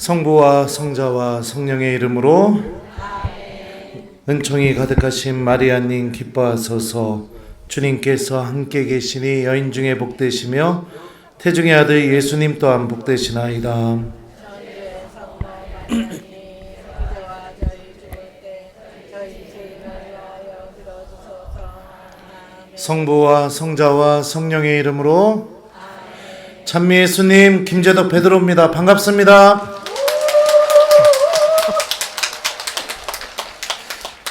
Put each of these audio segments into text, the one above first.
성부와 성자와 성령의 이름으로 은총이 가득하신 마리아님 기뻐하소서. 주님께서 함께 계시니 여인 중에 복되시며 태중의 아들 예수님 또한 복되시나이다. 성부와 성자와 성령의 이름으로. 찬미 예수님, 김재덕 베드로입니다. 반갑습니다.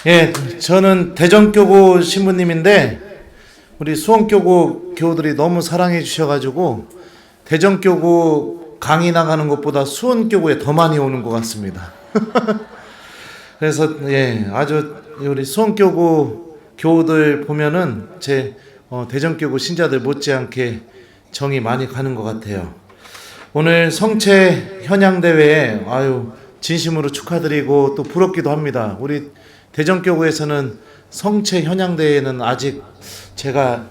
예, 저는 대전교구 신부님인데 우리 수원교구 교우들이 너무 사랑해 주셔가지고 대전교구 강의 나가는 것보다 수원교구에 더 많이 오는 것 같습니다. 그래서 예, 아주 우리 수원교구 교우들 보면은 제 대전교구 신자들 못지않게 정이 많이 가는 것 같아요. 오늘 성체 현양대회에 진심으로 축하드리고 또 부럽기도 합니다. 우리 대전교구에서는 성체 현양대회는 아직 제가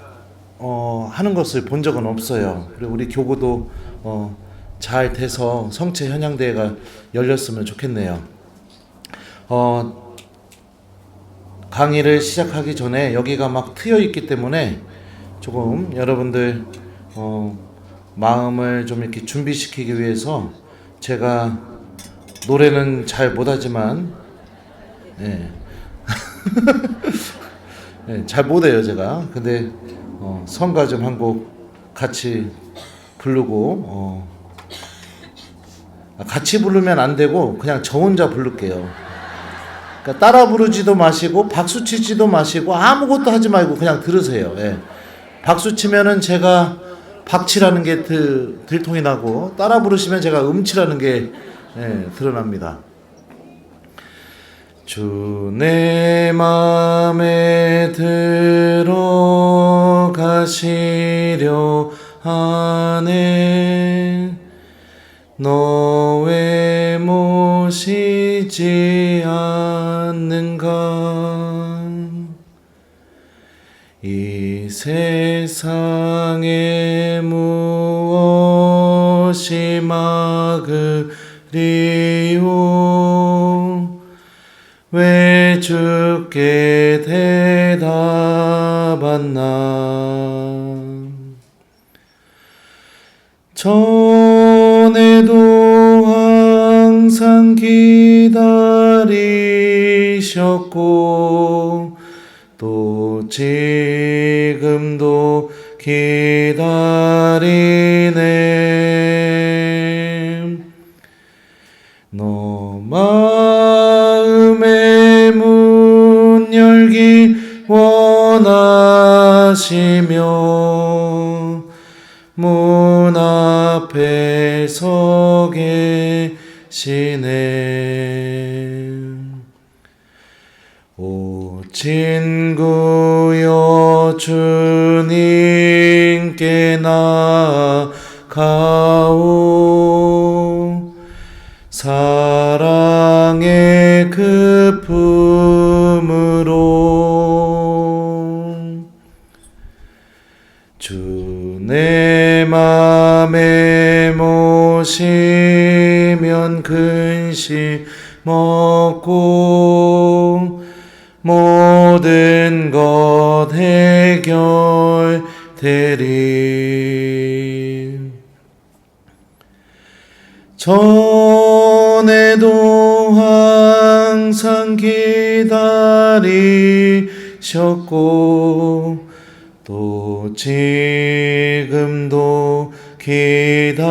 하는 것을 본 적은 없어요. 그리고 우리 교구도 잘 돼서 성체 현양대회가 열렸으면 좋겠네요. 강의를 시작하기 전에 여기가 막 트여 있기 때문에 조금 여러분들 마음을 좀 이렇게 준비시키기 위해서 제가 노래는 잘 못하지만 잘 못해요 제가. 근데 성가 좀 한 곡 같이 부르고 같이 부르면 안 되고 그냥 저 혼자 부를게요. 그러니까 따라 부르지도 마시고 박수 치지도 마시고 아무것도 하지 말고 그냥 들으세요. 예. 박수 치면은 제가 박치라는 게 들통이 나고 따라 부르시면 제가 음치라는 게 드러납니다. 주 내 맘에 들어가시려 하네. 너 왜 모시지 않는가. 이 세상에 무엇이 막으리요. 왜 주께 대답하나. 전에도 항상 기다리셨고 또 지금도 기다리네. 너 마음의 문 열기 원하시며 문 앞에 서 계시네. 오 친구여 주님께 나가오. 사랑의 그 품으로. 주 내 맘에 모시면 근심 먹고 모든 것 해결되리. 전에도 항상 기다리셨고 또 지금도 기다리네.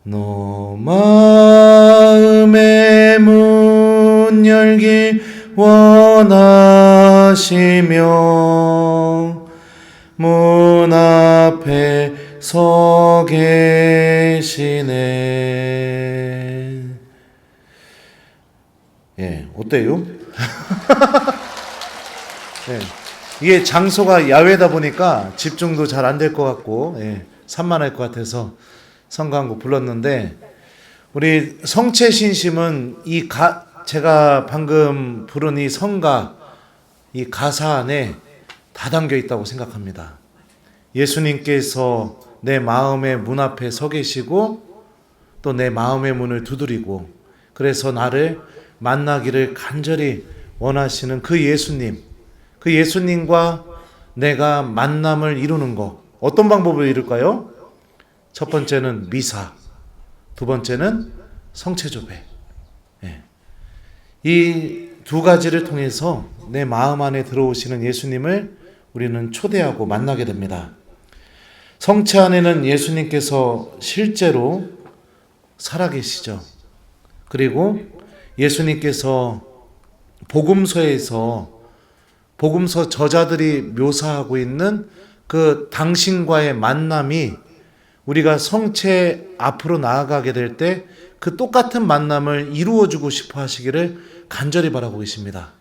너 마음의 문 열기 원하시며 문 앞에 서 계시네. 예, 어때요? 예, 이게 장소가 야외다 보니까 집중도 잘 안 될 것 같고 산만할 것 같아서 성가 한 곡 불렀는데, 우리 성체 신심은 제가 방금 부른 이 성가, 이 가사 안에 다 담겨 있다고 생각합니다. 예수님께서 내 마음의 문 앞에 서 계시고 또 내 마음의 문을 두드리고 그래서 나를 만나기를 간절히 원하시는 그 예수님과 내가 만남을 이루는 것, 어떤 방법으로 이룰까요? 첫 번째는 미사, 두 번째는 성체조배. 이 두 가지를 통해서 내 마음 안에 들어오시는 예수님을 우리는 초대하고 만나게 됩니다. 성체 안에는 예수님께서 실제로 살아계시죠. 그리고 예수님께서 복음서에서 복음서 저자들이 묘사하고 있는 그 당신과의 만남이 우리가 성체 앞으로 나아가게 될 때 그 똑같은 만남을 이루어주고 싶어 하시기를 간절히 바라고 계십니다.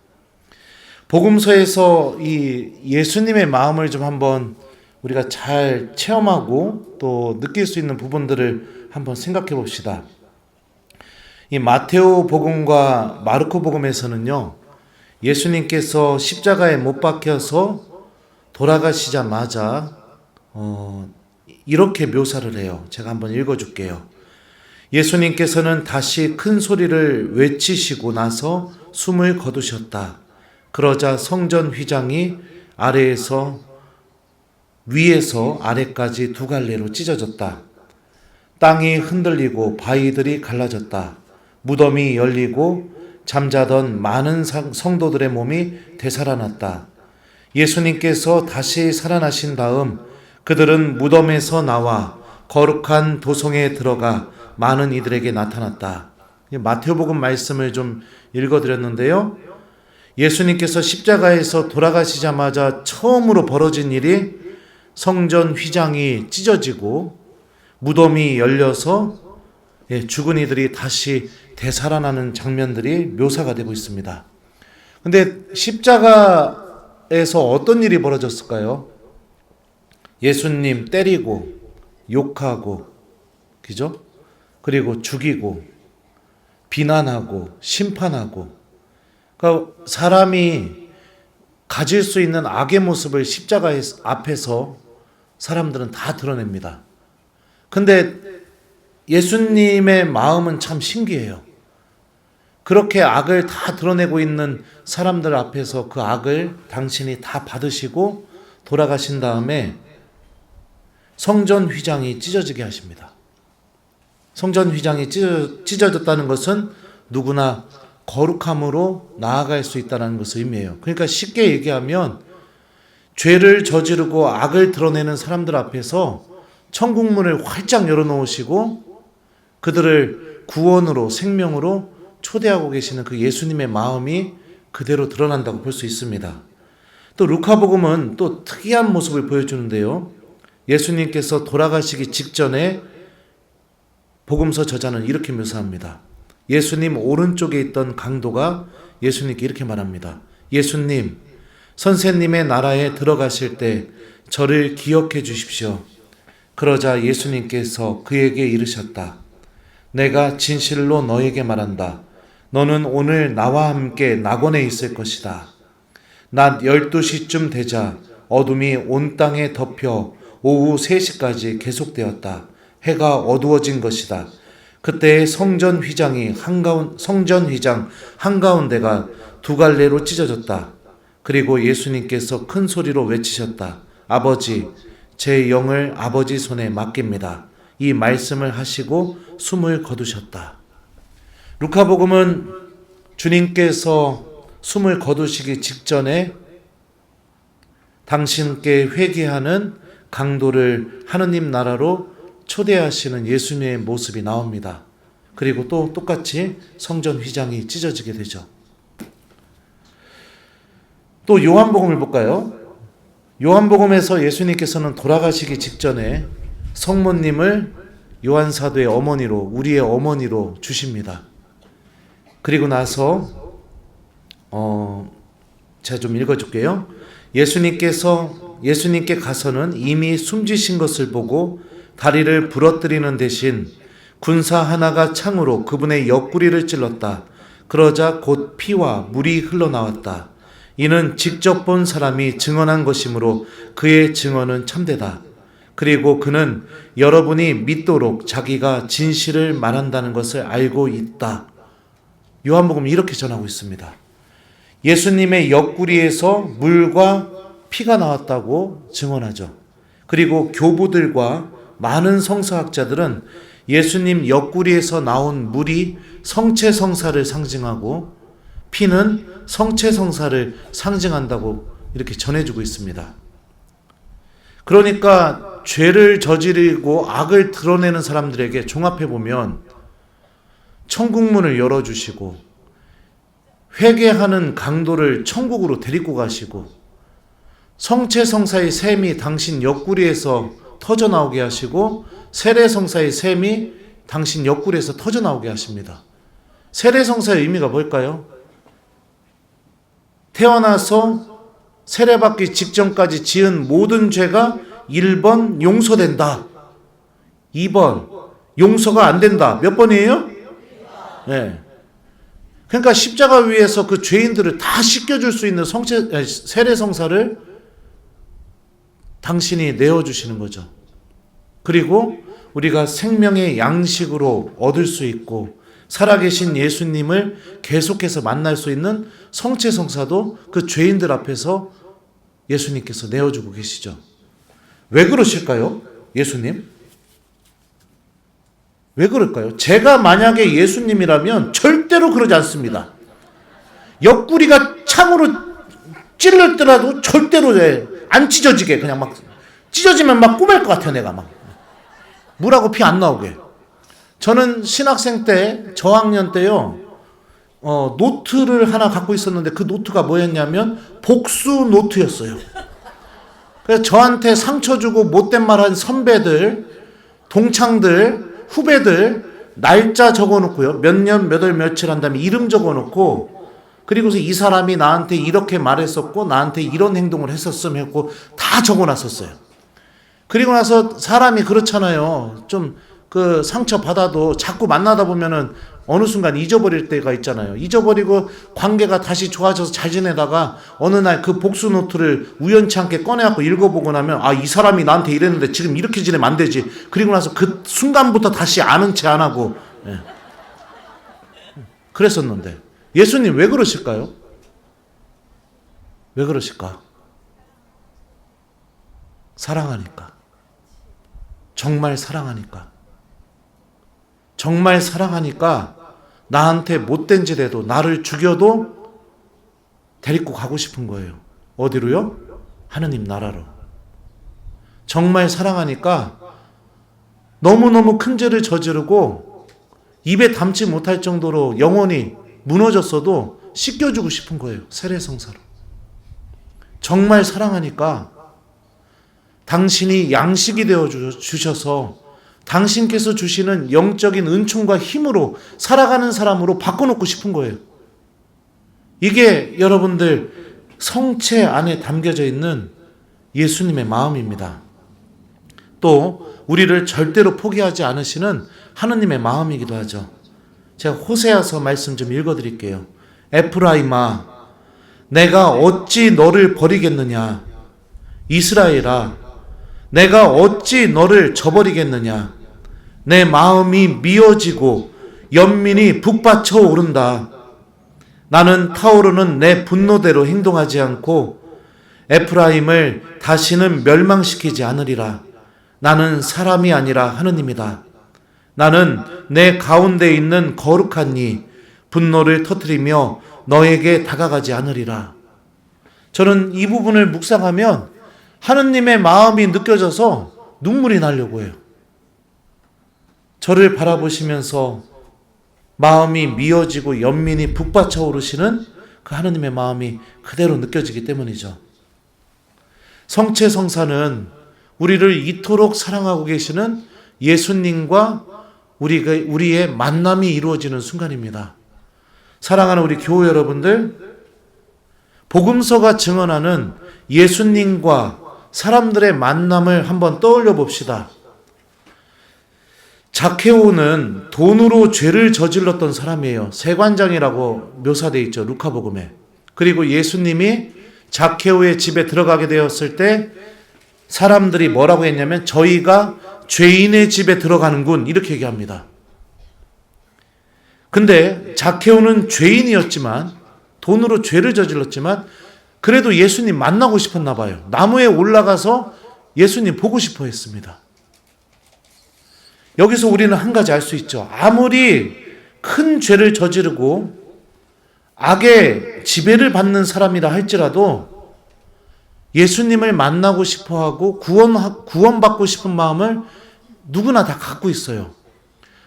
복음서에서 이 예수님의 마음을 좀 한번 우리가 잘 체험하고 또 느낄 수 있는 부분들을 한번 생각해 봅시다. 이 마테오 복음과 마르코 복음에서는요, 예수님께서 십자가에 못 박혀서 돌아가시자마자 이렇게 묘사를 해요. 제가 한번 읽어줄게요. 예수님께서는 다시 큰 소리를 외치시고 나서 숨을 거두셨다. 그러자 성전 휘장이 위에서 아래까지 두 갈래로 찢어졌다. 땅이 흔들리고 바위들이 갈라졌다. 무덤이 열리고 잠자던 많은 성도들의 몸이 되살아났다. 예수님께서 다시 살아나신 다음 그들은 무덤에서 나와 거룩한 도성에 들어가 많은 이들에게 나타났다. 마태복음 말씀을 좀 읽어드렸는데요. 예수님께서 십자가에서 돌아가시자마자 처음으로 벌어진 일이 성전 휘장이 찢어지고 무덤이 열려서 죽은 이들이 다시 되살아나는 장면들이 묘사가 되고 있습니다. 근데 십자가에서 어떤 일이 벌어졌을까요? 예수님 때리고 욕하고 그죠? 그리고 죽이고 비난하고 심판하고, 그러니까 사람이 가질 수 있는 악의 모습을 십자가 앞에서 사람들은 다 드러냅니다. 근데 예수님의 마음은 참 신기해요. 그렇게 악을 다 드러내고 있는 사람들 앞에서 그 악을 당신이 다 받으시고 돌아가신 다음에 성전 휘장이 찢어지게 하십니다. 성전 휘장이 찢어졌다는 것은 누구나 거룩함으로 나아갈 수 있다는 것을 의미해요. 그러니까 쉽게 얘기하면 죄를 저지르고 악을 드러내는 사람들 앞에서 천국문을 활짝 열어놓으시고 그들을 구원으로 생명으로 초대하고 계시는 그 예수님의 마음이 그대로 드러난다고 볼 수 있습니다. 또 루카복음은 또 특이한 모습을 보여주는데요. 예수님께서 돌아가시기 직전에 복음서 저자는 이렇게 묘사합니다. 예수님 오른쪽에 있던 강도가 예수님께 이렇게 말합니다. 예수님, 선생님의 나라에 들어가실 때 저를 기억해 주십시오. 그러자 예수님께서 그에게 이르셨다. 내가 진실로 너에게 말한다. 너는 오늘 나와 함께 낙원에 있을 것이다. 낮 12시쯤 되자 어둠이 온 땅에 덮여 오후 3시까지 계속되었다. 해가 어두워진 것이다. 그때 성전 휘장 한가운데가 두 갈래로 찢어졌다. 그리고 예수님께서 큰 소리로 외치셨다. 아버지, 제 영을 아버지 손에 맡깁니다. 이 말씀을 하시고 숨을 거두셨다. 루카복음은 주님께서 숨을 거두시기 직전에 당신께 회개하는 강도를 하느님 나라로 초대하시는 예수님의 모습이 나옵니다. 그리고 또 똑같이 성전 휘장이 찢어지게 되죠. 또 요한복음을 볼까요? 요한복음에서 예수님께서는 돌아가시기 직전에 성모님을 요한사도의 어머니로, 우리의 어머니로 주십니다. 그리고 나서 제가 좀 읽어줄게요. 예수님께 가서는 이미 숨지신 것을 보고 다리를 부러뜨리는 대신 군사 하나가 창으로 그분의 옆구리를 찔렀다. 그러자 곧 피와 물이 흘러나왔다. 이는 직접 본 사람이 증언한 것이므로 그의 증언은 참되다. 그리고 그는 여러분이 믿도록 자기가 진실을 말한다는 것을 알고 있다. 요한복음 이렇게 전하고 있습니다. 예수님의 옆구리에서 물과 피가 나왔다고 증언하죠. 그리고 교부들과 많은 성서학자들은 예수님 옆구리에서 나온 물이 성체성사를 상징하고 피는 성체성사를 상징한다고 이렇게 전해주고 있습니다. 그러니까 죄를 저지르고 악을 드러내는 사람들에게 종합해보면 천국문을 열어주시고 회개하는 강도를 천국으로 데리고 가시고 성체성사의 샘이 당신 옆구리에서 터져나오게 하시고 세례성사의 샘이 당신 옆구리에서 터져나오게 하십니다. 세례성사의 의미가 뭘까요? 태어나서 세례받기 직전까지 지은 모든 죄가 1번 용서된다. 2번 용서가 안 된다. 몇 번이에요? 네. 그러니까 십자가 위에서 그 죄인들을 다 씻겨줄 수 있는 세례성사를 당신이 내어주시는 거죠. 그리고 우리가 생명의 양식으로 얻을 수 있고 살아계신 예수님을 계속해서 만날 수 있는 성체성사도 그 죄인들 앞에서 예수님께서 내어주고 계시죠. 왜 그러실까요? 예수님? 왜 그럴까요? 제가 만약에 예수님이라면 절대로 그러지 않습니다. 옆구리가 창으로 찔렀더라도 절대로 안 찢어지게 그냥 막 찢어지면 막 꼬맬 것 같아요. 내가 막 물하고 피 안 나오게. 저는 신학생 때 저학년 때요 노트를 하나 갖고 있었는데 그 노트가 뭐였냐면 복수 노트였어요. 그래서 저한테 상처 주고 못된 말 한 선배들, 동창들, 후배들 날짜 적어놓고요. 몇 년, 몇 월, 며칠 한 다음에 이름 적어놓고 그리고서 이 사람이 나한테 이렇게 말했었고 나한테 이런 행동을 했었음 했고 다 적어놨었어요. 그리고 나서 사람이 그렇잖아요. 좀 그 상처 받아도 자꾸 만나다 보면은 어느 순간 잊어버릴 때가 있잖아요. 잊어버리고 관계가 다시 좋아져서 잘 지내다가 어느 날 그 복수 노트를 우연치 않게 꺼내갖고 읽어보고 나면 아, 이 사람이 나한테 이랬는데 지금 이렇게 지내면 안 되지. 그리고 나서 그 순간부터 다시 아는 체 안 하고 그랬었는데 예수님 왜 그러실까요? 왜 그러실까? 사랑하니까. 정말 사랑하니까. 정말 사랑하니까 나한테 못된 짓 해도 나를 죽여도 데리고 가고 싶은 거예요. 어디로요? 하느님 나라로. 정말 사랑하니까 너무너무 큰 죄를 저지르고 입에 담지 못할 정도로 영혼이 무너졌어도 씻겨주고 싶은 거예요. 세례성사로. 정말 사랑하니까 당신이 양식이 되어 주셔서 당신께서 주시는 영적인 은총과 힘으로 살아가는 사람으로 바꿔놓고 싶은 거예요. 이게 여러분들 성체 안에 담겨져 있는 예수님의 마음입니다. 또 우리를 절대로 포기하지 않으시는 하느님의 마음이기도 하죠. 제가 호세아서 말씀 좀 읽어드릴게요. 에프라임아, 내가 어찌 너를 버리겠느냐? 이스라엘아, 내가 어찌 너를 저버리겠느냐? 내 마음이 미어지고 연민이 북받쳐 오른다. 나는 타오르는 내 분노대로 행동하지 않고 에프라임을 다시는 멸망시키지 않으리라. 나는 사람이 아니라 하느님이다. 나는 내 가운데 있는 거룩한 이 분노를 터뜨리며 너에게 다가가지 않으리라. 저는 이 부분을 묵상하면 하느님의 마음이 느껴져서 눈물이 나려고 해요. 저를 바라보시면서 마음이 미어지고 연민이 북받쳐 오르시는 그 하느님의 마음이 그대로 느껴지기 때문이죠. 성체성사는 우리를 이토록 사랑하고 계시는 예수님과 우리의 만남이 이루어지는 순간입니다. 사랑하는 우리 교회 여러분들, 복음서가 증언하는 예수님과 사람들의 만남을 한번 떠올려 봅시다. 자케오는 돈으로 죄를 저질렀던 사람이에요. 세관장이라고 묘사되어 있죠. 루카복음에. 그리고 예수님이 자케오의 집에 들어가게 되었을 때 사람들이 뭐라고 했냐면 저희가 죄인의 집에 들어가는군 이렇게 얘기합니다. 근데 자케오는 죄인이었지만 돈으로 죄를 저질렀지만 그래도 예수님 만나고 싶었나 봐요. 나무에 올라가서 예수님 보고 싶어 했습니다. 여기서 우리는 한 가지 알 수 있죠. 아무리 큰 죄를 저지르고 악의 지배를 받는 사람이라 할지라도 예수님을 만나고 싶어하고 구원받고 싶은 마음을 누구나 다 갖고 있어요.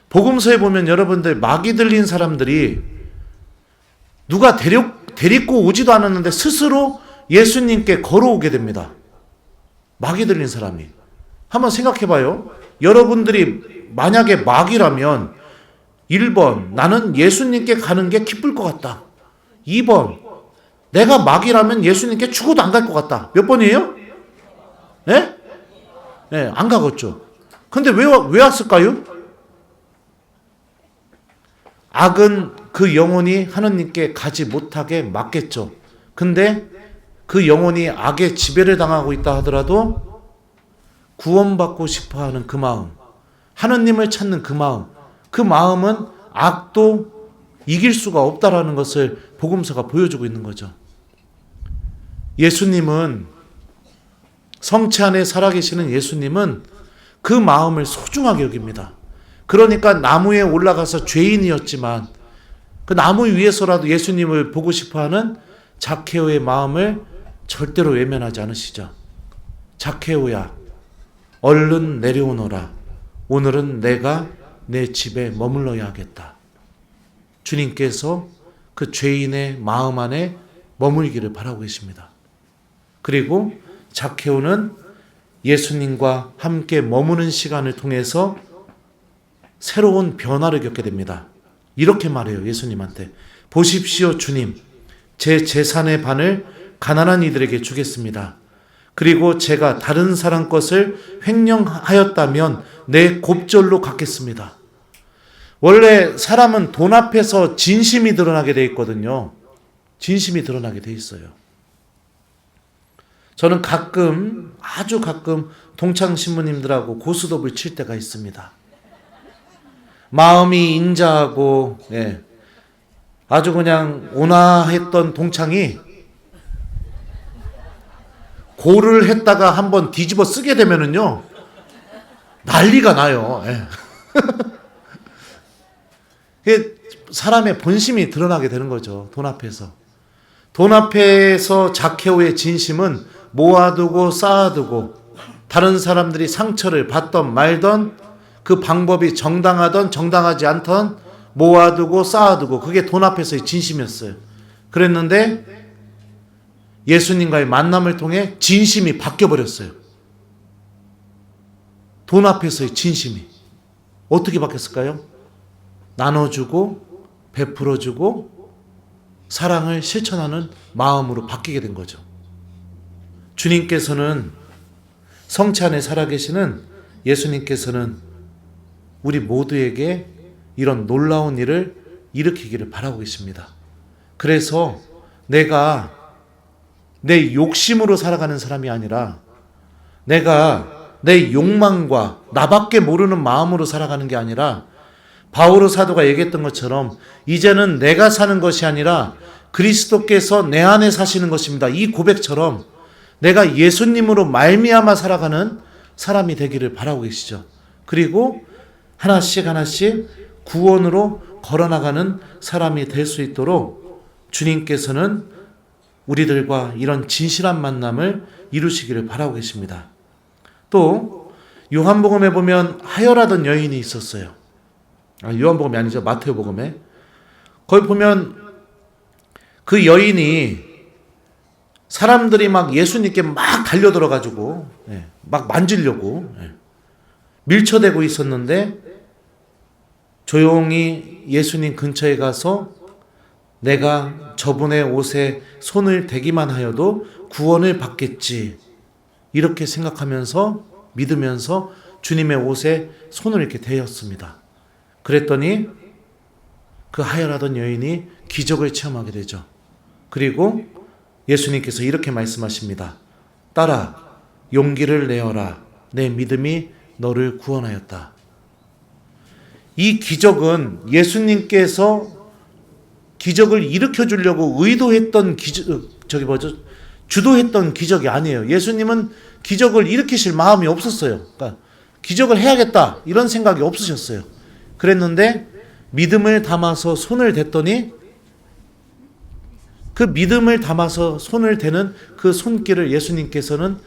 복음서에 보면 여러분들 마귀 들린 사람들이 누가 데리고 오지도 않았는데 스스로 예수님께 걸어오게 됩니다. 마귀 들린 사람이. 한번 생각해 봐요. 여러분들이 만약에 마귀라면 1번 나는 예수님께 가는 게 기쁠 것 같다. 2번 내가 마귀라면 예수님께 죽어도 안 갈 것 같다. 몇 번이에요? 네? 네, 안 가겠죠. 근데 왜 왔을까요? 악은 그 영혼이 하느님께 가지 못하게 막겠죠. 근데 그 영혼이 악의 지배를 당하고 있다 하더라도 구원받고 싶어하는 그 마음, 하느님을 찾는 그 마음은 악도 이길 수가 없다라는 것을 복음서가 보여주고 있는 거죠. 예수님은, 성체 안에 살아계시는 예수님은 그 마음을 소중하게 여깁니다. 그러니까 나무에 올라가서 죄인이었지만 그 나무 위에서라도 예수님을 보고 싶어하는 자케오의 마음을 절대로 외면하지 않으시죠. 자케오야, 얼른 내려오너라. 오늘은 내가 내 집에 머물러야 하겠다. 주님께서 그 죄인의 마음 안에 머물기를 바라고 계십니다. 그리고 자케오는 예수님과 함께 머무는 시간을 통해서 새로운 변화를 겪게 됩니다. 이렇게 말해요. 예수님한테. 보십시오 주님, 제 재산의 반을 가난한 이들에게 주겠습니다. 그리고 제가 다른 사람 것을 횡령하였다면 내 곱절로 갚겠습니다. 원래 사람은 돈 앞에서 진심이 드러나게 돼 있거든요. 진심이 드러나게 돼 있어요. 저는 아주 가끔 동창 신부님들하고 고스톱을 칠 때가 있습니다. 마음이 인자하고 아주 그냥 온화했던 동창이 고를 했다가 한번 뒤집어 쓰게 되면은요 난리가 나요. 사람의 본심이 드러나게 되는 거죠. 돈 앞에서 자케오의 진심은 모아두고 쌓아두고 다른 사람들이 상처를 받던 말던 그 방법이 정당하던 정당하지 않던 모아두고 쌓아두고 그게 돈 앞에서의 진심이었어요. 그랬는데 예수님과의 만남을 통해 진심이 바뀌어버렸어요. 돈 앞에서의 진심이 어떻게 바뀌었을까요? 나눠주고 베풀어주고 사랑을 실천하는 마음으로 바뀌게 된 거죠. 주님께서는 성체 안에 살아계시는 예수님께서는 우리 모두에게 이런 놀라운 일을 일으키기를 바라고 계십니다. 그래서 내가 내 욕심으로 살아가는 사람이 아니라 내가 내 욕망과 나밖에 모르는 마음으로 살아가는 게 아니라 바오로 사도가 얘기했던 것처럼 이제는 내가 사는 것이 아니라 그리스도께서 내 안에 사시는 것입니다. 이 고백처럼 내가 예수님으로 말미암아 살아가는 사람이 되기를 바라고 계시죠. 그리고 하나씩 구원으로 걸어나가는 사람이 될 수 있도록 주님께서는 우리들과 이런 진실한 만남을 이루시기를 바라고 계십니다. 또 요한복음에 보면 하혈하던 여인이 있었어요. 요한복음이 아니죠. 마태복음에. 거기 보면 그 여인이 사람들이 막 예수님께 막 달려들어가지고 막 만지려고 밀쳐대고 있었는데 조용히 예수님 근처에 가서 내가 저분의 옷에 손을 대기만 하여도 구원을 받겠지 이렇게 생각하면서 믿으면서 주님의 옷에 손을 이렇게 대었습니다. 그랬더니 그 하혈하던 여인이 기적을 체험하게 되죠. 그리고 예수님께서 이렇게 말씀하십니다. 딸아, 용기를 내어라. 내 믿음이 너를 구원하였다. 이 기적은 예수님께서 기적을 일으켜 주려고 의도했던 주도했던 기적이 아니에요. 예수님은 기적을 일으키실 마음이 없었어요. 그러니까 기적을 해야겠다 이런 생각이 없으셨어요. 그랬는데 믿음을 담아서 손을 댔더니 그 믿음을 담아서 손을 대는 그 손길을 예수님께서는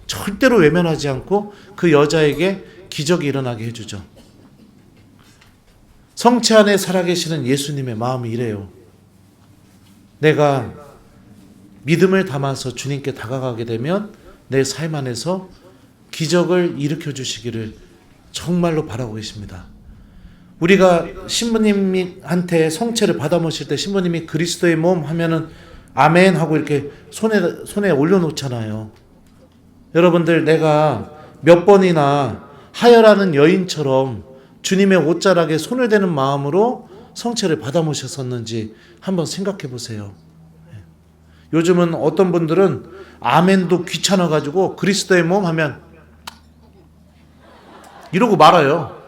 절대로 외면하지 않고 그 여자에게 기적이 일어나게 해주죠. 성체 안에 살아계시는 예수님의 마음이 이래요. 내가 믿음을 담아서 주님께 다가가게 되면 내 삶 안에서 기적을 일으켜 주시기를 정말로 바라고 계십니다. 우리가 신부님한테 성체를 받아 모실 때 신부님이 그리스도의 몸 하면은 아멘 하고 이렇게 손에 올려놓잖아요. 여러분들, 내가 몇 번이나 하여라는 여인처럼 주님의 옷자락에 손을 대는 마음으로 성체를 받아 모셨었는지 한번 생각해 보세요. 요즘은 어떤 분들은 아멘도 귀찮아가지고 그리스도의 몸 하면 이러고 말아요.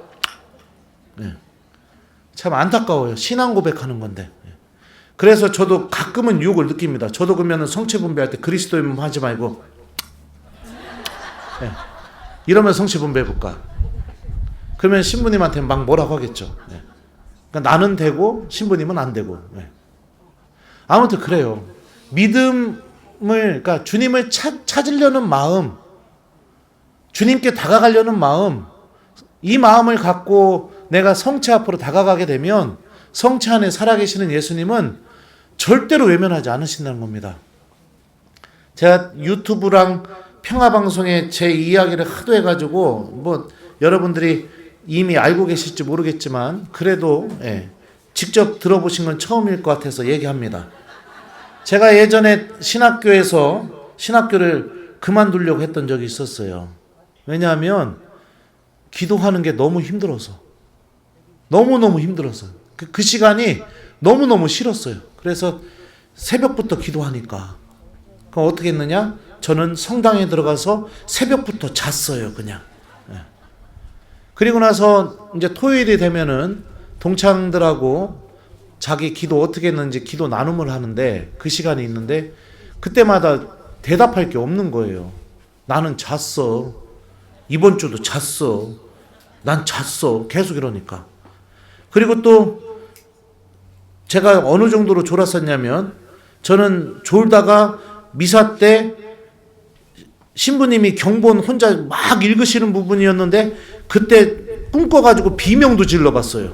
참 안타까워요. 신앙 고백하는 건데. 그래서 저도 가끔은 유혹을 느낍니다. 저도 그러면 성체 분배할 때 그리스도의 몸 하지 말고 이러면 성체 분배해볼까? 그러면 신부님한테 막 뭐라고 하겠죠. 그러니까 나는 되고 신부님은 안 되고. 아무튼 그래요. 믿음을, 그러니까 주님을 찾으려는 마음, 주님께 다가가려는 마음, 이 마음을 갖고 내가 성체 앞으로 다가가게 되면 성체 안에 살아계시는 예수님은 절대로 외면하지 않으신다는 겁니다. 제가 유튜브랑 평화방송에 제 이야기를 하도 해가지고 뭐 여러분들이 이미 알고 계실지 모르겠지만 그래도 직접 들어보신 건 처음일 것 같아서 얘기합니다. 제가 예전에 신학교를 그만두려고 했던 적이 있었어요. 왜냐하면 기도하는 게 너무 힘들어서. 너무너무 힘들어서. 그 시간이 너무너무 싫었어요. 그래서 새벽부터 기도하니까. 그럼 어떻게 했느냐? 저는 성당에 들어가서 새벽부터 잤어요, 그냥. 그리고 나서 이제 토요일이 되면은 동창들하고 자기 기도 어떻게 했는지 기도 나눔을 하는데 그 시간이 있는데 그때마다 대답할 게 없는 거예요. 나는 잤어. 이번 주도 잤어. 난 잤어. 계속 이러니까. 그리고 또 제가 어느 정도로 졸았었냐면 저는 졸다가 미사 때 신부님이 경본 혼자 막 읽으시는 부분이었는데 그때 꿈꿔가지고 비명도 질러봤어요.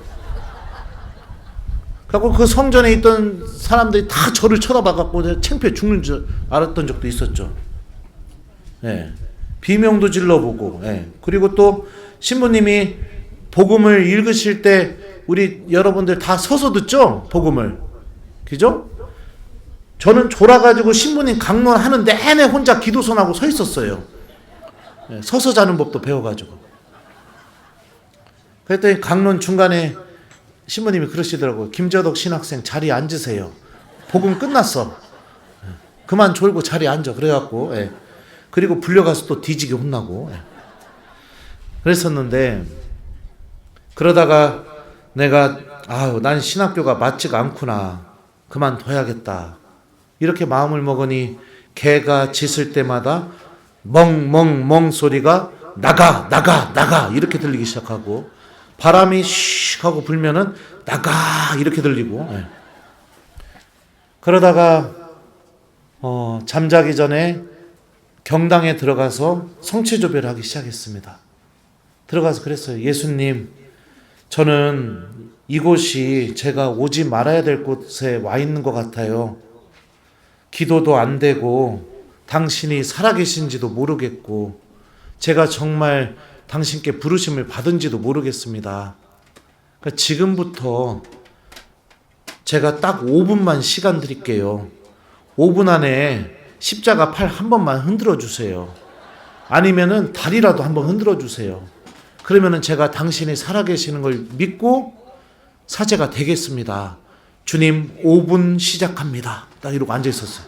그래서 그 성전에 있던 사람들이 다 저를 쳐다봐갖고 창피해 죽는 줄 알았던 적도 있었죠. 비명도 질러보고. 그리고 또 신부님이 복음을 읽으실 때 우리 여러분들 다 서서 듣죠? 복음을. 그죠? 저는 졸아가지고 신부님 강론하는 내내 혼자 기도선하고 서 있었어요. 서서 자는 법도 배워가지고. 그랬더니 강론 중간에 신부님이 그러시더라고요. 김재덕 신학생 자리에 앉으세요. 복음 끝났어. 그만 졸고 자리에 앉아. 그래갖고 그리고 불려가서 또 뒤지게 혼나고 그랬었는데 그러다가 내가 난 신학교가 맞지가 않구나. 그만둬야겠다. 이렇게 마음을 먹으니 개가 짖을 때마다 멍멍멍 소리가 나가 이렇게 들리기 시작하고 바람이 슉 하고 불면은 나가 이렇게 들리고 그러다가 잠자기 전에 경당에 들어가서 성체조배를 하기 시작했습니다. 들어가서 그랬어요. 예수님, 저는 이곳이 제가 오지 말아야 될 곳에 와 있는 것 같아요. 기도도 안 되고 당신이 살아계신지도 모르겠고 제가 정말 당신께 부르심을 받은지도 모르겠습니다. 그러니까 지금부터 제가 딱 5분만 시간 드릴게요. 5분 안에 십자가 팔 한 번만 흔들어 주세요. 아니면은 다리라도 한번 흔들어 주세요. 그러면은 제가 당신이 살아계시는 걸 믿고 사제가 되겠습니다. 주님, 5분 시작합니다. 딱 이러고 앉아 있었어요.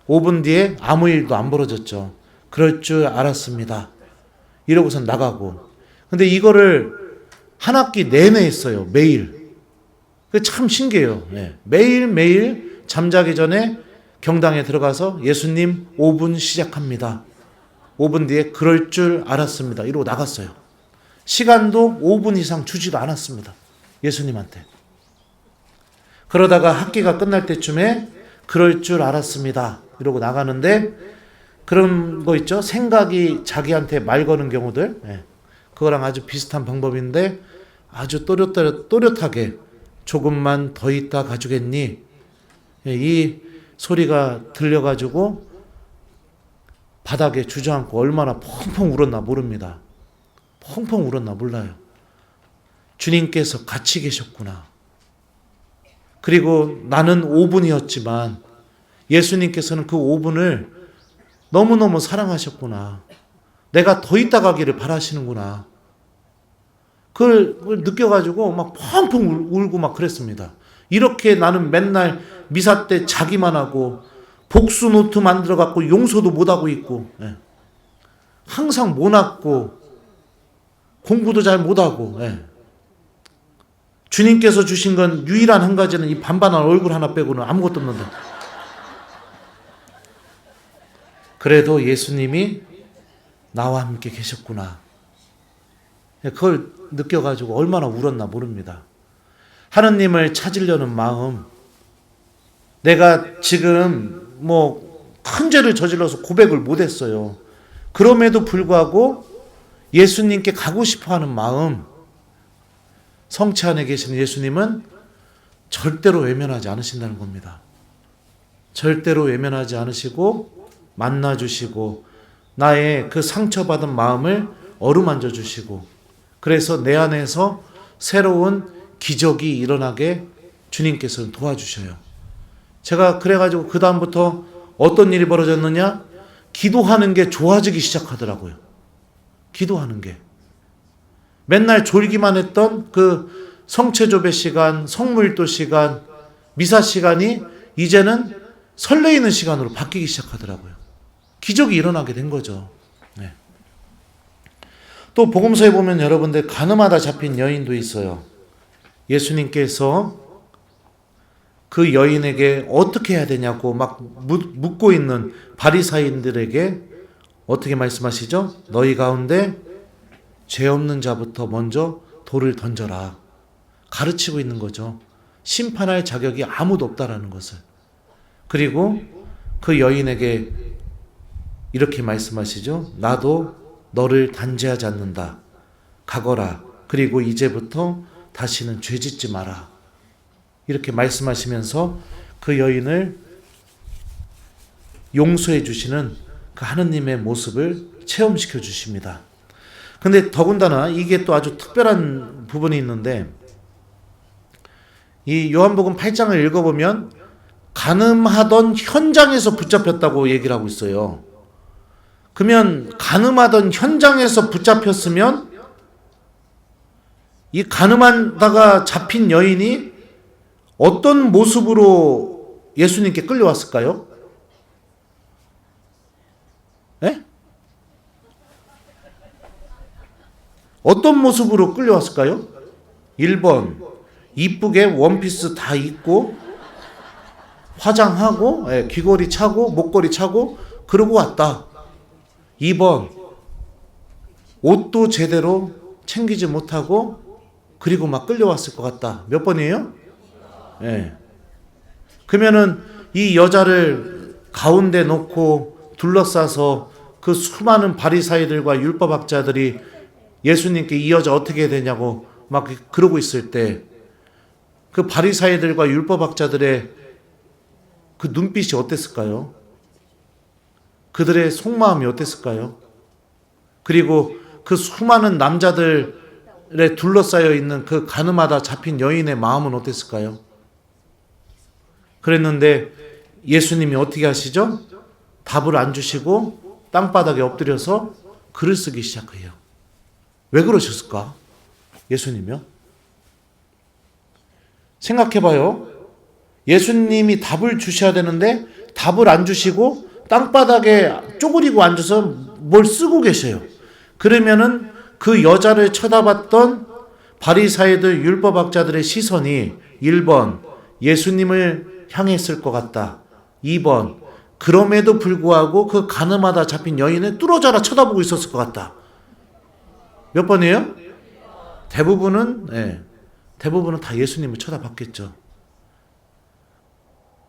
5분 뒤에 아무 일도 안 벌어졌죠. 그럴 줄 알았습니다. 이러고서 나가고. 근데 이거를 한 학기 내내 했어요. 매일. 참 신기해요. 매일매일 잠자기 전에 경당에 들어가서 예수님 5분 시작합니다. 5분 뒤에 그럴 줄 알았습니다. 이러고 나갔어요. 시간도 5분 이상 주지도 않았습니다. 예수님한테. 그러다가 학기가 끝날 때쯤에 그럴 줄 알았습니다. 이러고 나가는데 그런 거 있죠? 생각이 자기한테 말 거는 경우들. 그거랑 아주 비슷한 방법인데 아주 또렷하게 조금만 더 있다 가주겠니? 이 소리가 들려가지고 바닥에 주저앉고 얼마나 펑펑 울었나 모릅니다. 펑펑 울었나 몰라요. 주님께서 같이 계셨구나. 그리고 나는 5분이었지만 예수님께서는 그 5분을 너무너무 사랑하셨구나. 내가 더 있다 가기를 바라시는구나. 그걸 느껴가지고 막 펑펑 울고 막 그랬습니다. 이렇게 나는 맨날 미사 때 자기만 하고 복수 노트 만들어 갖고 용서도 못하고 있고, 항상 모났고 공부도 잘 못하고, 주님께서 주신 건 유일한 한 가지는 이 반반한 얼굴 하나 빼고는 아무것도 없는데, 그래도 예수님이 나와 함께 계셨구나. 그걸 느껴가지고 얼마나 울었나 모릅니다. 하느님을 찾으려는 마음, 내가 지금 큰 죄를 저질러서 고백을 못했어요. 그럼에도 불구하고 예수님께 가고 싶어하는 마음, 성체 안에 계시는 예수님은 절대로 외면하지 않으신다는 겁니다. 절대로 외면하지 않으시고 만나주시고 나의 그 상처받은 마음을 어루만져 주시고, 그래서 내 안에서 새로운 기적이 일어나게 주님께서는 도와주셔요. 제가 그래가지고 그 다음부터 어떤 일이 벌어졌느냐? 기도하는 게 좋아지기 시작하더라고요. 기도하는 게. 맨날 졸기만 했던 그 성체조배 시간, 성물도 시간, 미사 시간이 이제는 설레이는 시간으로 바뀌기 시작하더라고요. 기적이 일어나게 된 거죠. 또 복음서에 보면 여러분들 가늠하다 잡힌 여인도 있어요. 예수님께서 그 여인에게 어떻게 해야 되냐고 막 묻고 있는 바리사인들에게 어떻게 말씀하시죠? 너희 가운데 죄 없는 자부터 먼저 돌을 던져라. 가르치고 있는 거죠. 심판할 자격이 아무도 없다라는 것을. 그리고 그 여인에게 이렇게 말씀하시죠. 나도 너를 단죄하지 않는다. 가거라. 그리고 이제부터 다시는 죄 짓지 마라. 이렇게 말씀하시면서 그 여인을 용서해 주시는 그 하느님의 모습을 체험시켜 주십니다. 근데 더군다나 이게 또 아주 특별한 부분이 있는데, 이 요한복음 8장을 읽어보면 간음하던 현장에서 붙잡혔다고 얘기를 하고 있어요. 그러면 간음하던 현장에서 붙잡혔으면 이 간음하다가 잡힌 여인이 어떤 모습으로 예수님께 끌려왔을까요? 어떤 모습으로 끌려왔을까요? 1번, 이쁘게 원피스 다 입고 화장하고 귀걸이 차고 목걸이 차고 그러고 왔다. 2번, 옷도 제대로 챙기지 못하고 그리고 막 끌려왔을 것 같다. 몇 번이에요? 그러면은 이 여자를 가운데 놓고 둘러싸서 그 수많은 바리사이들과 율법학자들이 예수님께 이 여자 어떻게 해야 되냐고 막 그러고 있을 때 그 바리사이들과 율법학자들의 그 눈빛이 어땠을까요? 그들의 속마음이 어땠을까요? 그리고 그 수많은 남자들에 둘러싸여 있는 그 간음하다 잡힌 여인의 마음은 어땠을까요? 그랬는데 예수님이 어떻게 하시죠? 답을 안 주시고 땅바닥에 엎드려서 글을 쓰기 시작해요. 왜 그러셨을까? 예수님이요? 생각해봐요. 예수님이 답을 주셔야 되는데 답을 안 주시고 땅바닥에 쪼그리고 앉아서 뭘 쓰고 계셔요. 그러면은 그 여자를 쳐다봤던 바리사이들 율법학자들의 시선이 1번 예수님을 향했을 것 같다. 2번 그럼에도 불구하고 그 가늠하다 잡힌 여인을 뚫어져라 쳐다보고 있었을 것 같다. 몇 번이에요? 대부분은 다 예수님을 쳐다봤겠죠.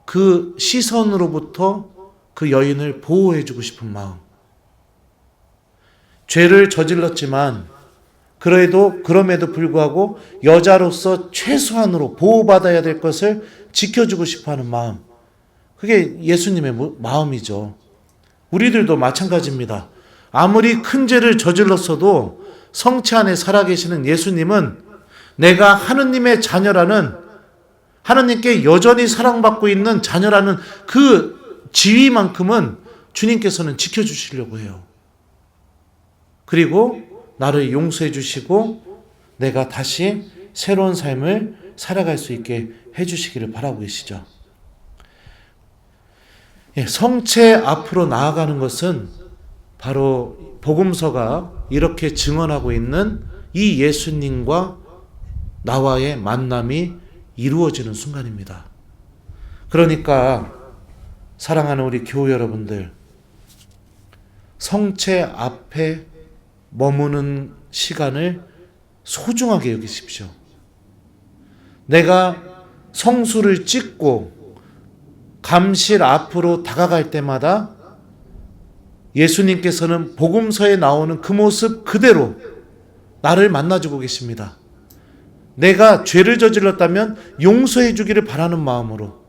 그 시선으로부터 그 여인을 보호해주고 싶은 마음. 죄를 저질렀지만 그럼에도 불구하고 여자로서 최소한으로 보호받아야 될 것을 지켜주고 싶어하는 마음. 그게 예수님의 마음이죠. 우리들도 마찬가지입니다. 아무리 큰 죄를 저질렀어도 성체 안에 살아계시는 예수님은 내가 하느님의 자녀라는, 하느님께 여전히 사랑받고 있는 자녀라는 그 지위만큼은 주님께서는 지켜주시려고 해요. 그리고 나를 용서해 주시고 내가 다시 새로운 삶을 살아갈 수 있게 해주시기를 바라고 계시죠. 성체 앞으로 나아가는 것은 바로 복음서가 이렇게 증언하고 있는 이 예수님과 나와의 만남이 이루어지는 순간입니다. 그러니까 사랑하는 우리 교우 여러분들, 성체 앞에 머무는 시간을 소중하게 여기십시오. 내가 성수를 찍고 감실 앞으로 다가갈 때마다 예수님께서는 복음서에 나오는 그 모습 그대로 나를 만나주고 계십니다. 내가 죄를 저질렀다면 용서해 주기를 바라는 마음으로,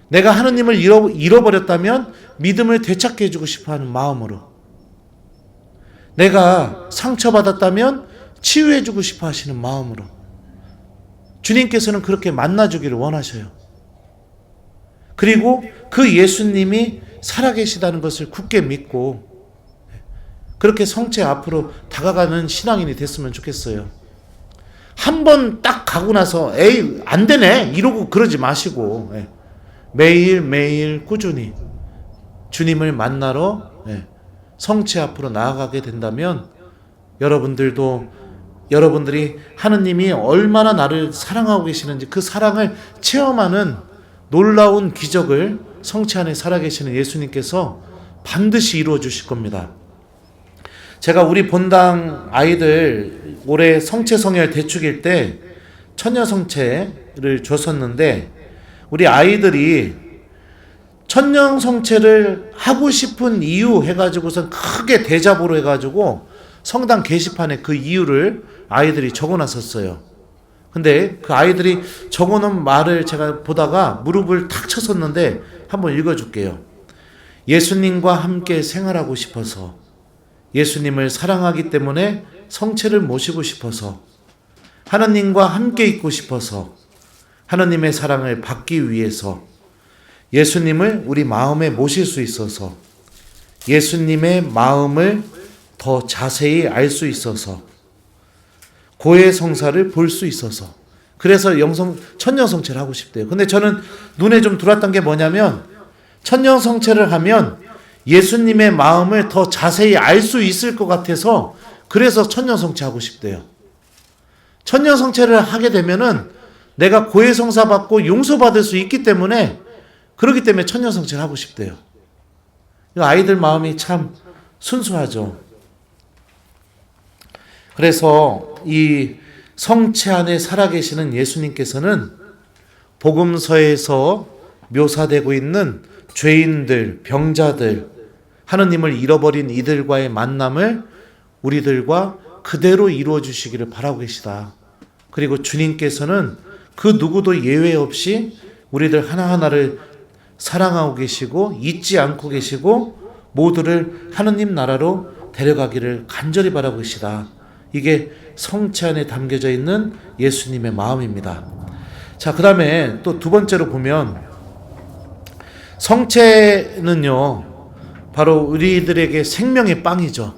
내가 하느님을 잃어버렸다면 믿음을 되찾게 해주고 싶어하는 마음으로, 내가 상처받았다면 치유해주고 싶어 하시는 마음으로 주님께서는 그렇게 만나주기를 원하셔요. 그리고 그 예수님이 살아계시다는 것을 굳게 믿고 그렇게 성체 앞으로 다가가는 신앙인이 됐으면 좋겠어요. 한 번 딱 가고 나서 에이 안 되네 이러고 그러지 마시고 매일매일 꾸준히 주님을 만나러 성체 앞으로 나아가게 된다면 여러분들이 하느님이 얼마나 나를 사랑하고 계시는지 그 사랑을 체험하는 놀라운 기적을 성체 안에 살아계시는 예수님께서 반드시 이루어 주실 겁니다. 제가 우리 본당 아이들 올해 성체 성혈 대축일 때 처녀 성체를 줬었는데 우리 아이들이 천년 성체를 하고 싶은 이유 해가지고선 크게 대자보로 해가지고 성당 게시판에 그 이유를 아이들이 적어놨었어요. 근데 그 아이들이 적어놓은 말을 제가 보다가 무릎을 탁 쳤었는데 한번 읽어줄게요. 예수님과 함께 생활하고 싶어서, 예수님을 사랑하기 때문에 성체를 모시고 싶어서, 하나님과 함께 있고 싶어서, 하나님의 사랑을 받기 위해서, 예수님을 우리 마음에 모실 수 있어서, 예수님의 마음을 더 자세히 알 수 있어서, 고해 성사를 볼 수 있어서, 그래서 천년 성체를 하고 싶대요. 근데 저는 눈에 좀 들어왔던 게 뭐냐면 천년 성체를 하면 예수님의 마음을 더 자세히 알 수 있을 것 같아서 그래서 천년 성체 하고 싶대요. 천년 성체를 하게 되면은 내가 고해 성사 받고 용서받을 수 있기 때문에, 그렇기 때문에 천년 성체를 하고 싶대요. 아이들 마음이 참 순수하죠. 그래서 이 성체 안에 살아계시는 예수님께서는 복음서에서 묘사되고 있는 죄인들, 병자들, 하느님을 잃어버린 이들과의 만남을 우리들과 그대로 이루어 주시기를 바라고 계시다. 그리고 주님께서는 그 누구도 예외 없이 우리들 하나하나를 사랑하고 계시고 잊지 않고 계시고 모두를 하느님 나라로 데려가기를 간절히 바라고 계시다. 이게 성체 안에 담겨져 있는 예수님의 마음입니다. 자, 그 다음에 또 두 번째로 보면 성체는요 바로 우리들에게 생명의 빵이죠.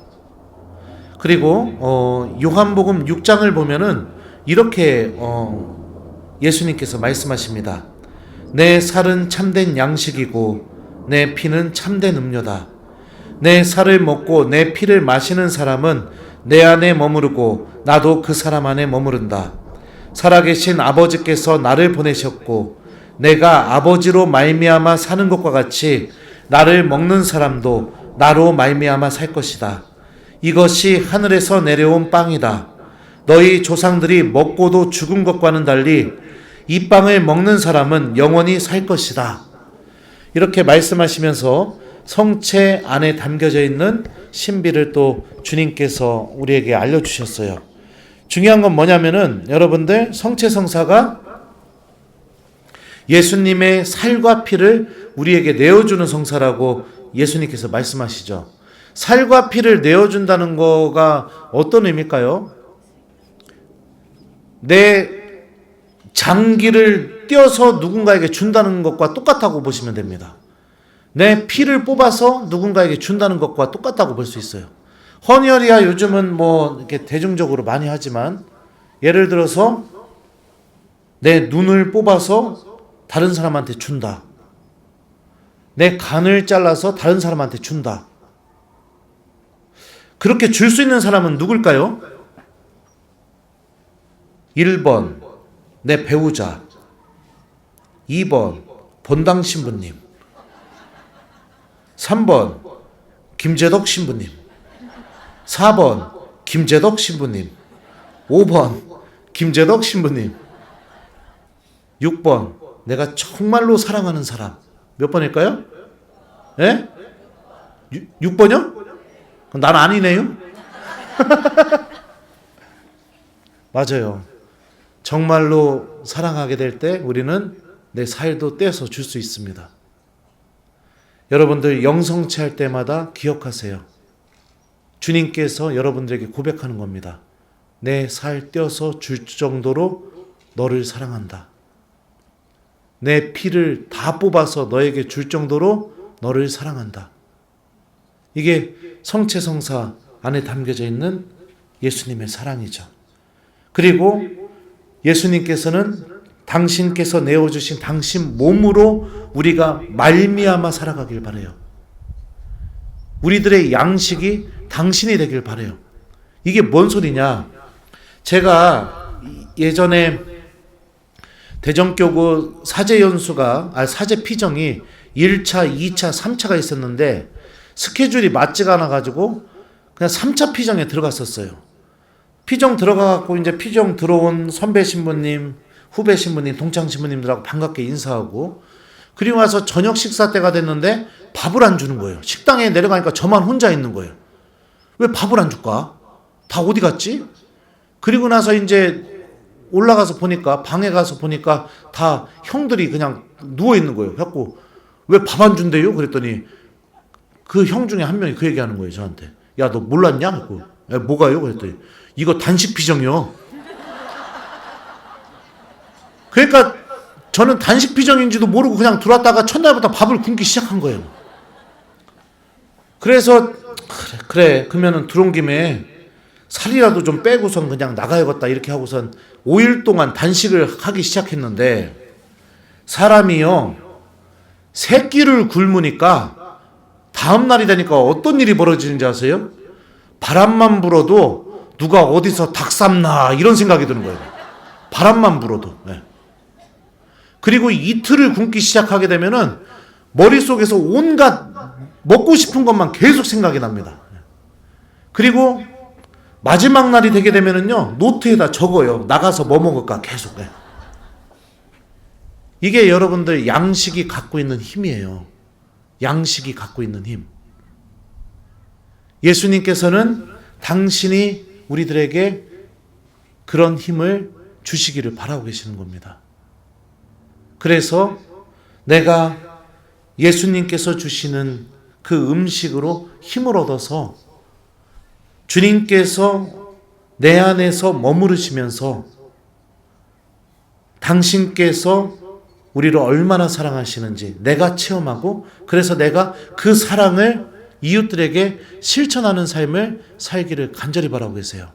그리고 요한복음 6장을 보면은 이렇게 예수님께서 말씀하십니다. 내 살은 참된 양식이고 내 피는 참된 음료다. 내 살을 먹고 내 피를 마시는 사람은 내 안에 머무르고 나도 그 사람 안에 머무른다. 살아계신 아버지께서 나를 보내셨고 내가 아버지로 말미암아 사는 것과 같이 나를 먹는 사람도 나로 말미암아 살 것이다. 이것이 하늘에서 내려온 빵이다. 너희 조상들이 먹고도 죽은 것과는 달리 이 빵을 먹는 사람은 영원히 살 것이다. 이렇게 말씀하시면서 성체 안에 담겨져 있는 신비를 또 주님께서 우리에게 알려주셨어요. 중요한 건 뭐냐면은 여러분들, 성체성사가 예수님의 살과 피를 우리에게 내어주는 성사라고 예수님께서 말씀하시죠. 살과 피를 내어준다는 거가 어떤 의미일까요? 내 장기를 떼어서 누군가에게 준다는 것과 똑같다고 보시면 됩니다. 내 피를 뽑아서 누군가에게 준다는 것과 똑같다고 볼 수 있어요. 헌혈이야 요즘은 뭐 이렇게 대중적으로 많이 하지만, 예를 들어서 내 눈을 뽑아서 다른 사람한테 준다. 내 간을 잘라서 다른 사람한테 준다. 그렇게 줄 수 있는 사람은 누굴까요? 1번 내 배우자, 2번 본당 신부님, 3번 김재덕 신부님, 4번 김재덕 신부님, 5번 김재덕 신부님, 6번 내가 정말로 사랑하는 사람. 몇 번일까요? 예? 6번이요? 그럼 난 아니네요? 맞아요. 정말로 사랑하게 될 때 우리는 내 살도 떼서 줄 수 있습니다. 여러분들 영성체할 때마다 기억하세요. 주님께서 여러분들에게 고백하는 겁니다. 내 살 떼어서 줄 정도로 너를 사랑한다. 내 피를 다 뽑아서 너에게 줄 정도로 너를 사랑한다. 이게 성체성사 안에 담겨져 있는 예수님의 사랑이죠. 그리고 예수님께서는 당신께서 내어주신 당신 몸으로 우리가 말미암아 살아가길 바라요. 우리들의 양식이 당신이 되길 바라요. 이게 뭔 소리냐? 제가 예전에 대전교구 사제 피정이 1차, 2차, 3차가 있었는데 스케줄이 맞지가 않아가지고 그냥 3차 피정에 들어갔었어요. 피정 들어가갖고 이제 피정 들어온 선배 신부님, 후배 신부님, 동창 신부님들하고 반갑게 인사하고, 그리고 와서 저녁 식사 때가 됐는데 밥을 안 주는 거예요. 식당에 내려가니까 저만 혼자 있는 거예요. 왜 밥을 안 줄까? 다 어디 갔지? 그리고 나서 이제 올라가서 보니까, 방에 가서 보니까 다 형들이 그냥 누워 있는 거예요. 그래갖고 왜 밥 안 준대요? 그랬더니 그 형 중에 한 명이 그 얘기하는 거예요, 저한테. 야, 너 몰랐냐? 그랬고, 야, 뭐가요? 그랬더니 이거 단식 피정이요. 그러니까 저는 단식 피정인지도 모르고 그냥 들어왔다가 첫날부터 밥을 굶기 시작한 거예요. 그래서 그래 그러면은 들어온 김에 살이라도 좀 빼고선 그냥 나가야겠다 이렇게 하고선 5일 동안 단식을 하기 시작했는데, 사람이요 새끼를 굶으니까 다음 날이 되니까 어떤 일이 벌어지는지 아세요? 바람만 불어도 누가 어디서 닭 삶나 이런 생각이 드는 거예요. 바람만 불어도. 네. 그리고 이틀을 굶기 시작하게 되면은 머릿속에서 온갖 먹고 싶은 것만 계속 생각이 납니다. 그리고 마지막 날이 되게 되면은요, 노트에다 적어요. 나가서 뭐 먹을까 계속. 이게 여러분들 양식이 갖고 있는 힘이에요. 양식이 갖고 있는 힘. 예수님께서는 당신이 우리들에게 그런 힘을 주시기를 바라고 계시는 겁니다. 그래서 내가 예수님께서 주시는 그 음식으로 힘을 얻어서 주님께서 내 안에서 머무르시면서 당신께서 우리를 얼마나 사랑하시는지 내가 체험하고, 그래서 내가 그 사랑을 이웃들에게 실천하는 삶을 살기를 간절히 바라고 계세요.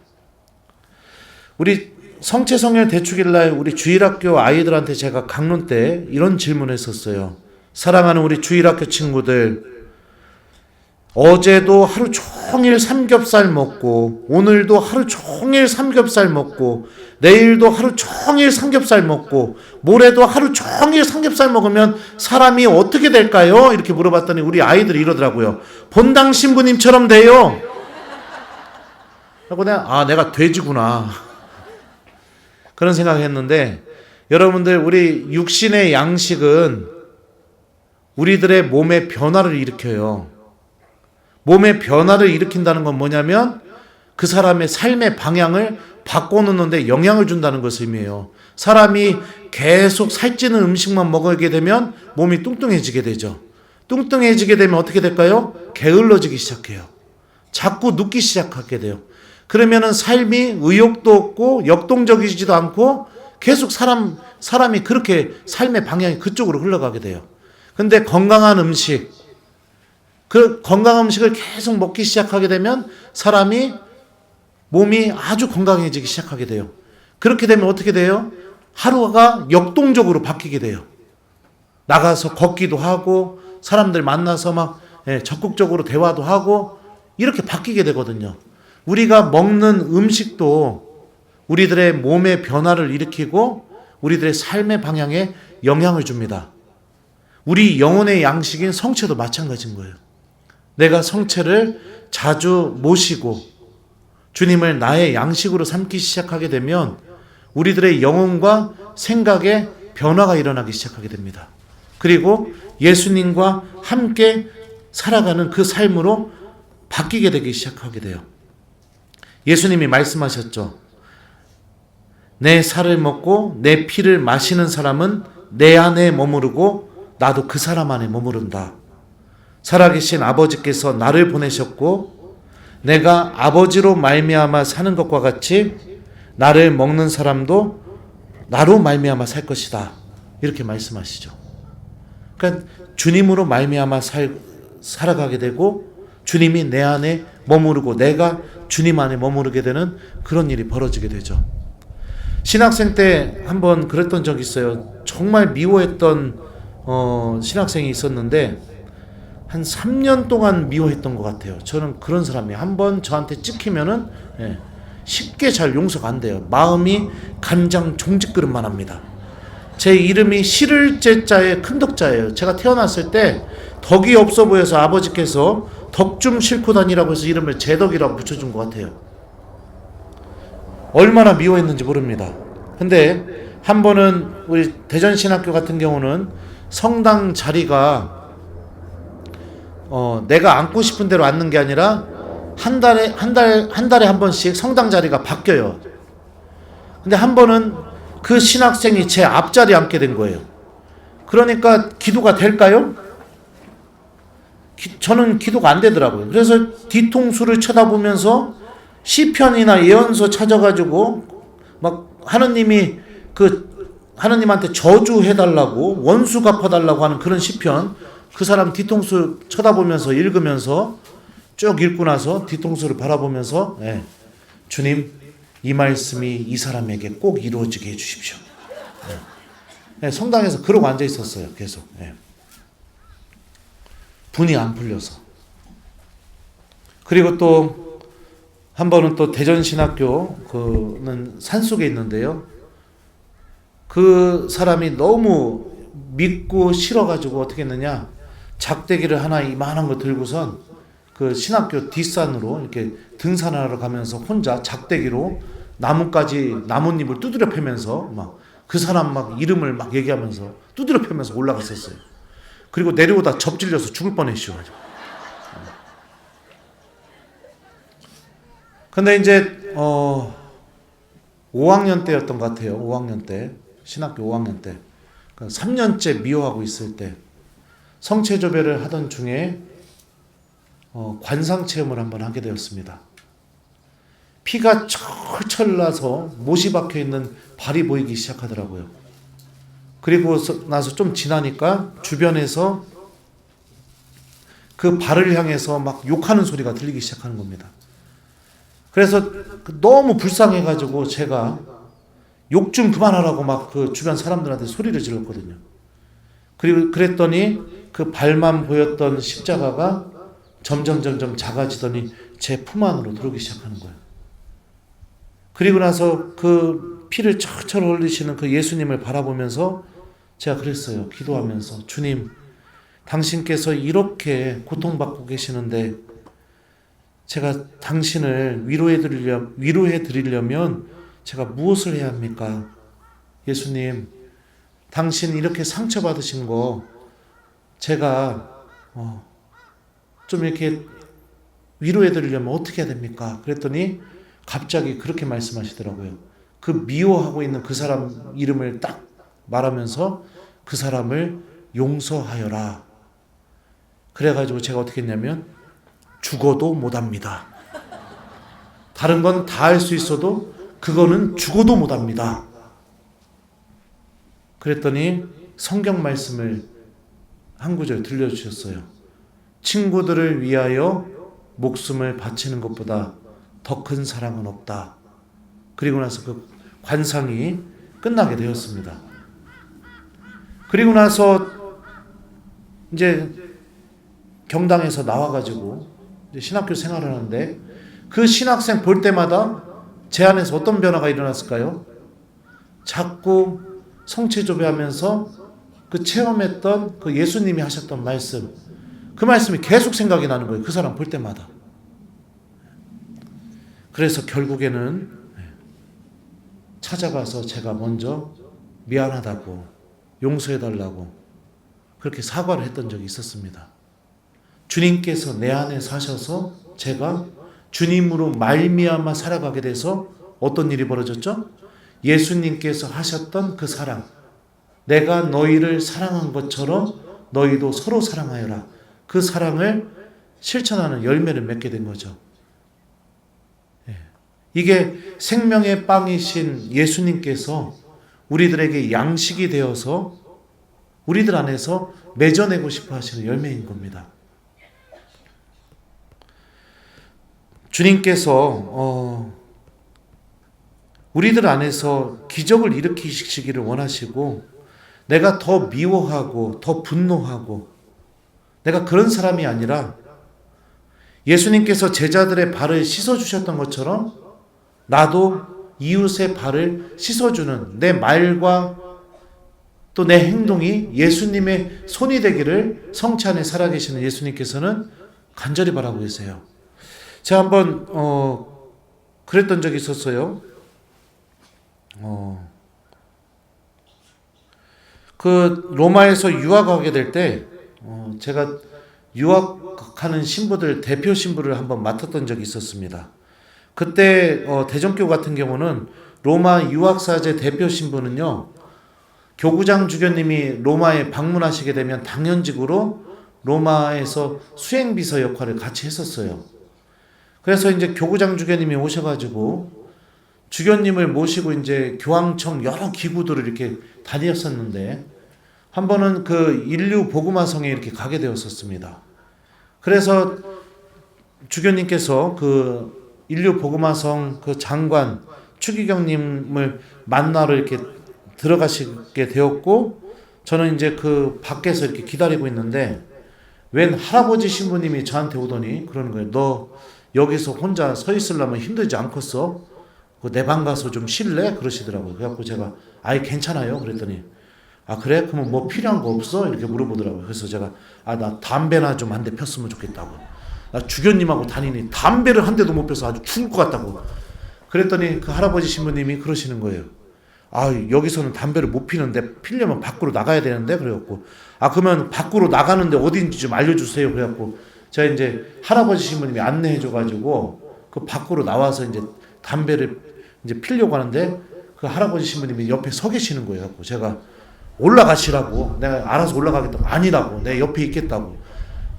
우리 성체성혈 대축일날 우리 주일학교 아이들한테 제가 강론 때 이런 질문을 했었어요. 사랑하는 우리 주일학교 친구들, 어제도 하루 종일 삼겹살 먹고, 오늘도 하루 종일 삼겹살 먹고, 내일도 하루 종일 삼겹살 먹고, 모레도 하루 종일 삼겹살 먹으면 사람이 어떻게 될까요? 이렇게 물어봤더니 우리 아이들이 이러더라고요. 본당 신부님처럼 돼요. 하고 내가 돼지구나. 그런 생각했는데, 여러분들, 우리 육신의 양식은 우리들의 몸의 변화를 일으켜요. 몸의 변화를 일으킨다는 건 뭐냐면 그 사람의 삶의 방향을 바꿔놓는데 영향을 준다는 것을 의미해요. 사람이 계속 살찌는 음식만 먹게 되면 몸이 뚱뚱해지게 되죠. 뚱뚱해지게 되면 어떻게 될까요? 게을러지기 시작해요. 자꾸 눕기 시작하게 돼요. 그러면은 삶이 의욕도 없고 역동적이지도 않고 계속 사람이 그렇게 삶의 방향이 그쪽으로 흘러가게 돼요. 근데 건강한 음식, 그 건강한 음식을 계속 먹기 시작하게 되면 사람이 몸이 아주 건강해지기 시작하게 돼요. 그렇게 되면 어떻게 돼요? 하루가 역동적으로 바뀌게 돼요. 나가서 걷기도 하고 사람들 만나서 막 적극적으로 대화도 하고 이렇게 바뀌게 되거든요. 우리가 먹는 음식도 우리들의 몸의 변화를 일으키고 우리들의 삶의 방향에 영향을 줍니다. 우리 영혼의 양식인 성체도 마찬가지인 거예요. 내가 성체를 자주 모시고 주님을 나의 양식으로 삼기 시작하게 되면 우리들의 영혼과 생각에 변화가 일어나기 시작하게 됩니다. 그리고 예수님과 함께 살아가는 그 삶으로 바뀌게 되기 시작하게 돼요. 예수님이 말씀하셨죠. 내 살을 먹고 내 피를 마시는 사람은 내 안에 머무르고 나도 그 사람 안에 머무른다. 살아계신 아버지께서 나를 보내셨고 내가 아버지로 말미암아 사는 것과 같이 나를 먹는 사람도 나로 말미암아 살 것이다. 이렇게 말씀하시죠. 그러니까 주님으로 말미암아 살아가게 되고 주님이 내 안에 머무르고 내가 주님 안에 머무르게 되는 그런 일이 벌어지게 되죠. 신학생 때 한번 그랬던 적이 있어요. 정말 미워했던 신학생이 있었는데 한 3년 동안 미워했던 것 같아요. 저는 그런 사람이에요. 한번 저한테 찍히면은 쉽게 잘 용서가 안 돼요. 마음이 간장 종짓그릇만 합니다. 제 이름이 싫을 제자의 큰 덕자예요. 제가 태어났을 때 덕이 없어 보여서 아버지께서 덕 좀 싣고 다니라고 해서 이름을 제덕이라고 붙여준 것 같아요. 얼마나 미워했는지 모릅니다. 근데 한 번은 우리 대전신학교 같은 경우는 성당 자리가 내가 앉고 싶은 대로 앉는 게 아니라 한 달에 한 번씩 성당 자리가 바뀌어요. 근데 한 번은 그 신학생이 제 앞자리에 앉게 된 거예요. 그러니까 기도가 될까요? 저는 기도가 안 되더라고요. 그래서 뒤통수를 쳐다보면서 시편이나 예언서 찾아가지고 막 하느님한테 저주해달라고 원수 갚아달라고 하는 그런 시편, 그 사람 뒤통수 쳐다보면서 읽으면서 쭉 읽고 나서 뒤통수를 바라보면서 주님 이 말씀이 이 사람에게 꼭 이루어지게 해주십시오. 성당에서 그러고 앉아 있었어요. 계속. 분이 안 풀려서. 그리고 또 한 번은 또 대전신학교 그는 산속에 있는데요. 그 사람이 너무 믿고 싫어가지고 어떻게 했느냐, 작대기를 하나 이만한 거 들고선 그 신학교 뒷산으로 이렇게 등산하러 가면서 혼자 작대기로 나뭇잎을 두드려 패면서 막 그 사람 막 이름을 막 얘기하면서 두드려 패면서 올라갔었어요. 그리고 내려오다 접질려서 죽을 뻔했죠. 근데 이제 5학년 때였던 것 같아요. 5학년 때, 신학교 5학년 때, 3년째 미워하고 있을 때 성체조배를 하던 중에 관상체험을 한번 하게 되었습니다. 피가 철철 나서 못이 박혀 있는 발이 보이기 시작하더라고요. 그리고 나서 좀 지나니까 주변에서 그 발을 향해서 막 욕하는 소리가 들리기 시작하는 겁니다. 그래서 너무 불쌍해가지고 제가 욕 좀 그만하라고 막 그 주변 사람들한테 소리를 질렀거든요. 그리고 그랬더니 그 발만 보였던 십자가가 점점 작아지더니 제 품 안으로 들어오기 시작하는 거예요. 그리고 나서 그 피를 철철 흘리시는 그 예수님을 바라보면서 제가 그랬어요. 기도하면서, 주님, 당신께서 이렇게 고통받고 계시는데 제가 당신을 위로해 드리려면 제가 무엇을 해야 합니까? 예수님, 당신 이렇게 상처받으신 거 제가 좀 이렇게 위로해 드리려면 어떻게 해야 됩니까? 그랬더니 갑자기 그렇게 말씀하시더라고요. 그 미워하고 있는 그 사람 이름을 딱 말하면서 그 사람을 용서하여라. 그래가지고 제가 어떻게 했냐면 죽어도 못합니다. 다른 건 다 할 수 있어도 그거는 죽어도 못합니다. 그랬더니 성경 말씀을 한 구절 들려주셨어요. 친구들을 위하여 목숨을 바치는 것보다 더 큰 사랑은 없다. 그리고 나서 그 관상이 끝나게 되었습니다. 그리고 나서 이제 경당에서 나와가지고 이제 신학교 생활을 하는데 그 신학생 볼 때마다 제 안에서 어떤 변화가 일어났을까요? 자꾸 성체조배하면서 그 체험했던 그 예수님이 하셨던 말씀, 그 말씀이 계속 생각이 나는 거예요. 그 사람 볼 때마다. 그래서 결국에는 찾아가서 제가 먼저 미안하다고 용서해달라고 그렇게 사과를 했던 적이 있었습니다. 주님께서 내 안에 사셔서 제가 주님으로 말미암아 살아가게 돼서 어떤 일이 벌어졌죠? 예수님께서 하셨던 그 사랑, 내가 너희를 사랑한 것처럼 너희도 서로 사랑하여라. 그 사랑을 실천하는 열매를 맺게 된 거죠. 이게 생명의 빵이신 예수님께서 우리들에게 양식이 되어서 우리들 안에서 맺어내고 싶어 하시는 열매인 겁니다. 주님께서 우리들 안에서 기적을 일으키시기를 원하시고 내가 더 미워하고 더 분노하고 내가 그런 사람이 아니라 예수님께서 제자들의 발을 씻어주셨던 것처럼 나도 이웃의 발을 씻어주는 내 말과 또 내 행동이 예수님의 손이 되기를 성체 안에 살아계시는 예수님께서는 간절히 바라고 계세요. 제가 한번 그랬던 적이 있었어요. 그 로마에서 유학하게 될 때 제가 유학하는 신부들 대표 신부를 한번 맡았던 적이 있었습니다. 그때 대전교회 같은 경우는 로마 유학사제 대표 신부는요, 교구장 주교님이 로마에 방문하시게 되면 당연직으로 로마에서 수행비서 역할을 같이 했었어요. 그래서 이제 교구장 주교님이 오셔가지고 주교님을 모시고 이제 교황청 여러 기구들을 이렇게 다녔었는데 한 번은 그 인류 복음화성에 이렇게 가게 되었었습니다. 그래서 주교님께서 그 인류 복음화성 그 장관 추기경님을 만나러 이렇게 들어가시게 되었고 저는 이제 그 밖에서 이렇게 기다리고 있는데 웬 할아버지 신부님이 저한테 오더니 그러는 거예요. 너 여기서 혼자 서 있으려면 힘들지 않겠어? 내 방 가서 좀 쉴래? 그러시더라고요. 그래갖고 제가 아이 괜찮아요. 그랬더니 아 그래? 그러면 뭐 필요한 거 없어? 이렇게 물어보더라고요. 그래서 제가 나 담배나 좀 한 대 폈으면 좋겠다고. 나 주교님하고 다니니 담배를 한 대도 못 펴서 아주 죽을 것 같다고. 그랬더니 그 할아버지 신부님이 그러시는 거예요. 여기서는 담배를 못 피는데 피려면 밖으로 나가야 되는데 그래갖고 그러면 밖으로 나가는데 어딘지 좀 알려주세요. 그래갖고 제가 이제 할아버지 신부님이 안내해줘가지고 그 밖으로 나와서 이제 담배를 이제 피려고 하는데 그 할아버지 신부님이 옆에 서 계시는 거예요. 그래갖고 제가 올라가시라고 내가 알아서 올라가겠다고 아니라고 내 옆에 있겠다고.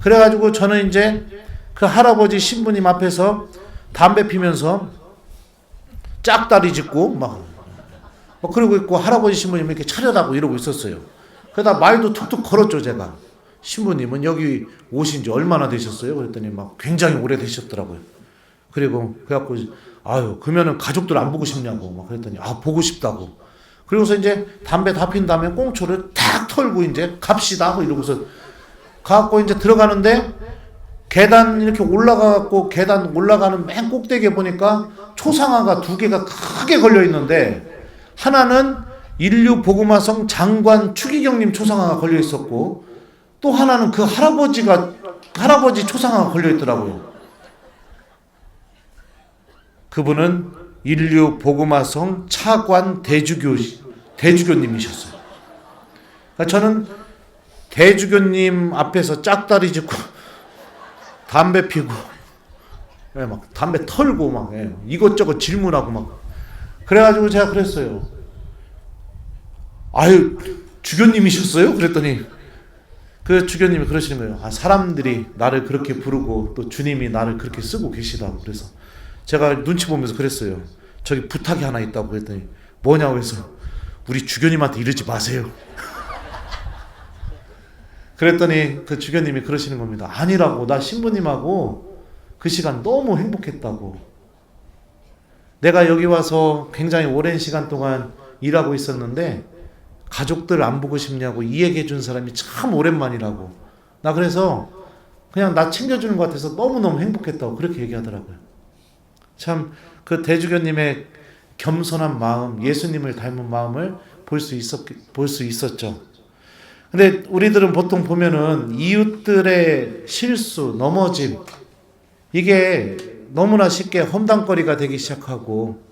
그래가지고 저는 이제 그 할아버지 신부님 앞에서 담배 피면서 짝다리 짚고 막 그러고 있고 할아버지 신부님이 이렇게 차려다고 이러고 있었어요. 그러다 말도 툭툭 걸었죠 제가. 신부님은 여기 오신 지 얼마나 되셨어요? 그랬더니 막 굉장히 오래 되셨더라고요. 그래갖고 그러면은 가족들 안 보고 싶냐고 막 그랬더니 보고 싶다고. 그리고서 이제 담배 다 핀 다음에 꽁초를 탁 털고 이제 갑시다 하고 이러고서 가갖고 이제 들어가는데 계단 이렇게 올라가갖고 계단 올라가는 맨 꼭대기에 보니까 초상화가 두 개가 크게 걸려 있는데 하나는 인류 복음화성 장관 추기경님 초상화가 걸려 있었고 또 하나는 그 할아버지 초상화가 걸려 있더라고요. 그분은 인류 복음화성 차관 대주교님이셨어요. 그러니까 저는 대주교님 앞에서 짝다리 짚고 담배 피고 막 담배 털고 막 이것저것 질문하고 막 그래가지고 제가 그랬어요. 아유 주교님이셨어요? 그랬더니 그 주교님이 그러시는 거예요. 아, 사람들이 나를 그렇게 부르고 또 주님이 나를 그렇게 쓰고 계시다고. 그래서 제가 눈치 보면서 그랬어요. 저기 부탁이 하나 있다고 그랬더니 뭐냐고 해서 우리 주교님한테 이러지 마세요. 그랬더니 그 주교님이 그러시는 겁니다. 아니라고, 나 신부님하고 그 시간 너무 행복했다고. 내가 여기 와서 굉장히 오랜 시간 동안 일하고 있었는데 가족들 안 보고 싶냐고 이 얘기해 준 사람이 참 오랜만이라고. 나 그래서 그냥 나 챙겨주는 것 같아서 너무너무 행복했다고 그렇게 얘기하더라고요. 참 그 대주교님의 겸손한 마음, 예수님을 닮은 마음을 볼 수 있었죠. 근데 우리들은 보통 보면은 이웃들의 실수, 넘어짐 이게 너무나 쉽게 험담거리가 되기 시작하고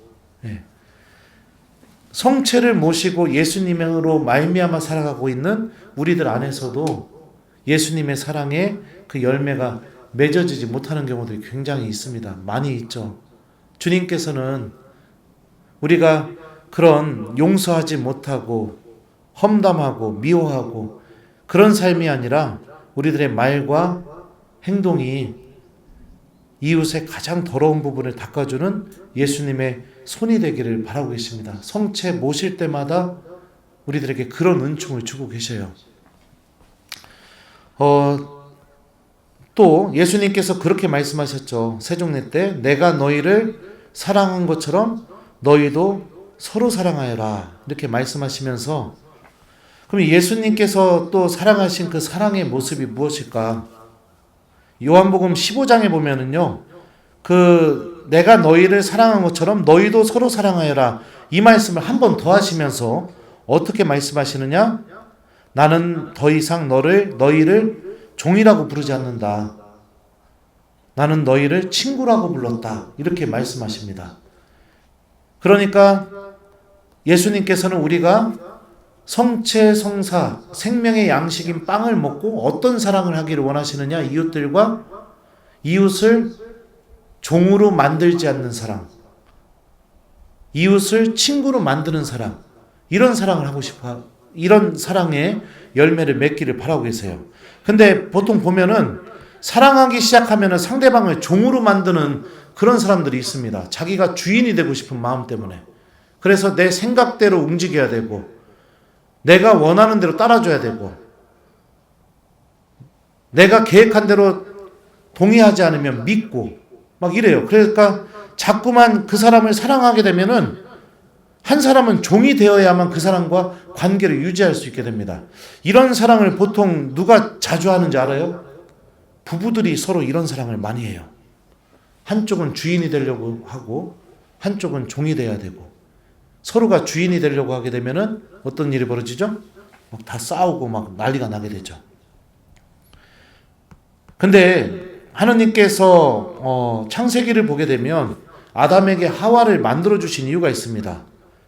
성체를 모시고 예수님으로 말미암아 살아가고 있는 우리들 안에서도 예수님의 사랑에 그 열매가 맺어지지 못하는 경우들이 굉장히 있습니다. 많이 있죠. 주님께서는 우리가 그런 용서하지 못하고 험담하고 미워하고 그런 삶이 아니라 우리들의 말과 행동이 이웃의 가장 더러운 부분을 닦아주는 예수님의 손이 되기를 바라고 계십니다. 성체 모실 때마다 우리들에게 그런 은총을 주고 계셔요. 또 예수님께서 그렇게 말씀하셨죠. 세종례 때 내가 너희를 사랑한 것처럼 너희도 서로 사랑하여라 이렇게 말씀하시면서 그럼 예수님께서 또 사랑하신 그 사랑의 모습이 무엇일까? 요한복음 15장에 보면은요, 그 내가 너희를 사랑한 것처럼 너희도 서로 사랑하여라 이 말씀을 한 번 더 하시면서 어떻게 말씀하시느냐? 나는 더 이상 너희를 종이라고 부르지 않는다. 나는 너희를 친구라고 불렀다. 이렇게 말씀하십니다. 그러니까 예수님께서는 우리가 성체 성사 생명의 양식인 빵을 먹고 어떤 사랑을 하기를 원하시느냐? 이웃들과 이웃을 종으로 만들지 않는 사랑, 이웃을 친구로 만드는 사랑, 이런 사랑을 하고 싶어, 이런 사랑의 열매를 맺기를 바라고 계세요. 근데 보통 보면은 사랑하기 시작하면은 상대방을 종으로 만드는 그런 사람들이 있습니다. 자기가 주인이 되고 싶은 마음 때문에. 그래서 내 생각대로 움직여야 되고 내가 원하는 대로 따라줘야 되고 내가 계획한 대로 동의하지 않으면 믿고 막 이래요. 그러니까 자꾸만 그 사람을 사랑하게 되면은 한 사람은 종이 되어야만 그 사람과 관계를 유지할 수 있게 됩니다. 이런 사랑을 보통 누가 자주 하는지 알아요? 부부들이 서로 이런 사랑을 많이 해요. 한쪽은 주인이 되려고 하고 한쪽은 종이 돼야 되고 서로가 주인이 되려고 하게 되면은 어떤 일이 벌어지죠? 막 다 싸우고 막 난리가 나게 되죠. 근데 하느님께서 창세기를 보게 되면 아담에게 하와를 만들어 주신 이유가 있습니다.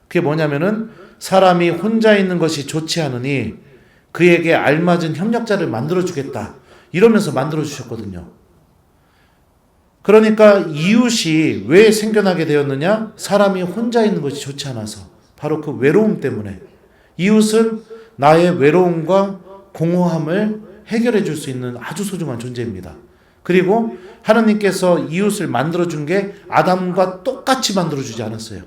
그게 뭐냐면은 사람이 혼자 있는 것이 좋지 않으니 그에게 알맞은 협력자를 만들어 주겠다 이러면서 만들어 주셨거든요. 그러니까 이웃이 왜 생겨나게 되었느냐? 사람이 혼자 있는 것이 좋지 않아서 바로 그 외로움 때문에. 이웃은 나의 외로움과 공허함을 해결해 줄 수 있는 아주 소중한 존재입니다. 그리고 하나님께서 이웃을 만들어준 게 아담과 똑같이 만들어주지 않았어요.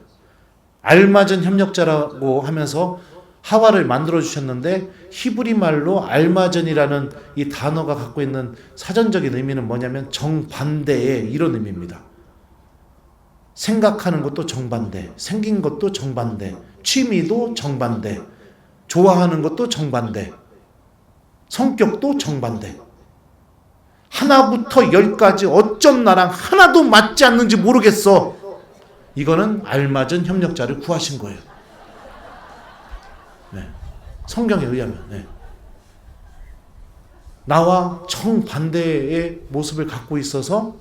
알맞은 협력자라고 하면서 하와를 만들어주셨는데 히브리 말로 알맞은이라는 이 단어가 갖고 있는 사전적인 의미는 뭐냐면 정반대의 이런 의미입니다. 생각하는 것도 정반대, 생긴 것도 정반대, 취미도 정반대, 좋아하는 것도 정반대, 성격도 정반대. 하나부터 열까지 어쩜 나랑 하나도 맞지 않는지 모르겠어. 이거는 알맞은 협력자를 구하신 거예요. 네. 성경에 의하면. 네. 나와 정반대의 모습을 갖고 있어서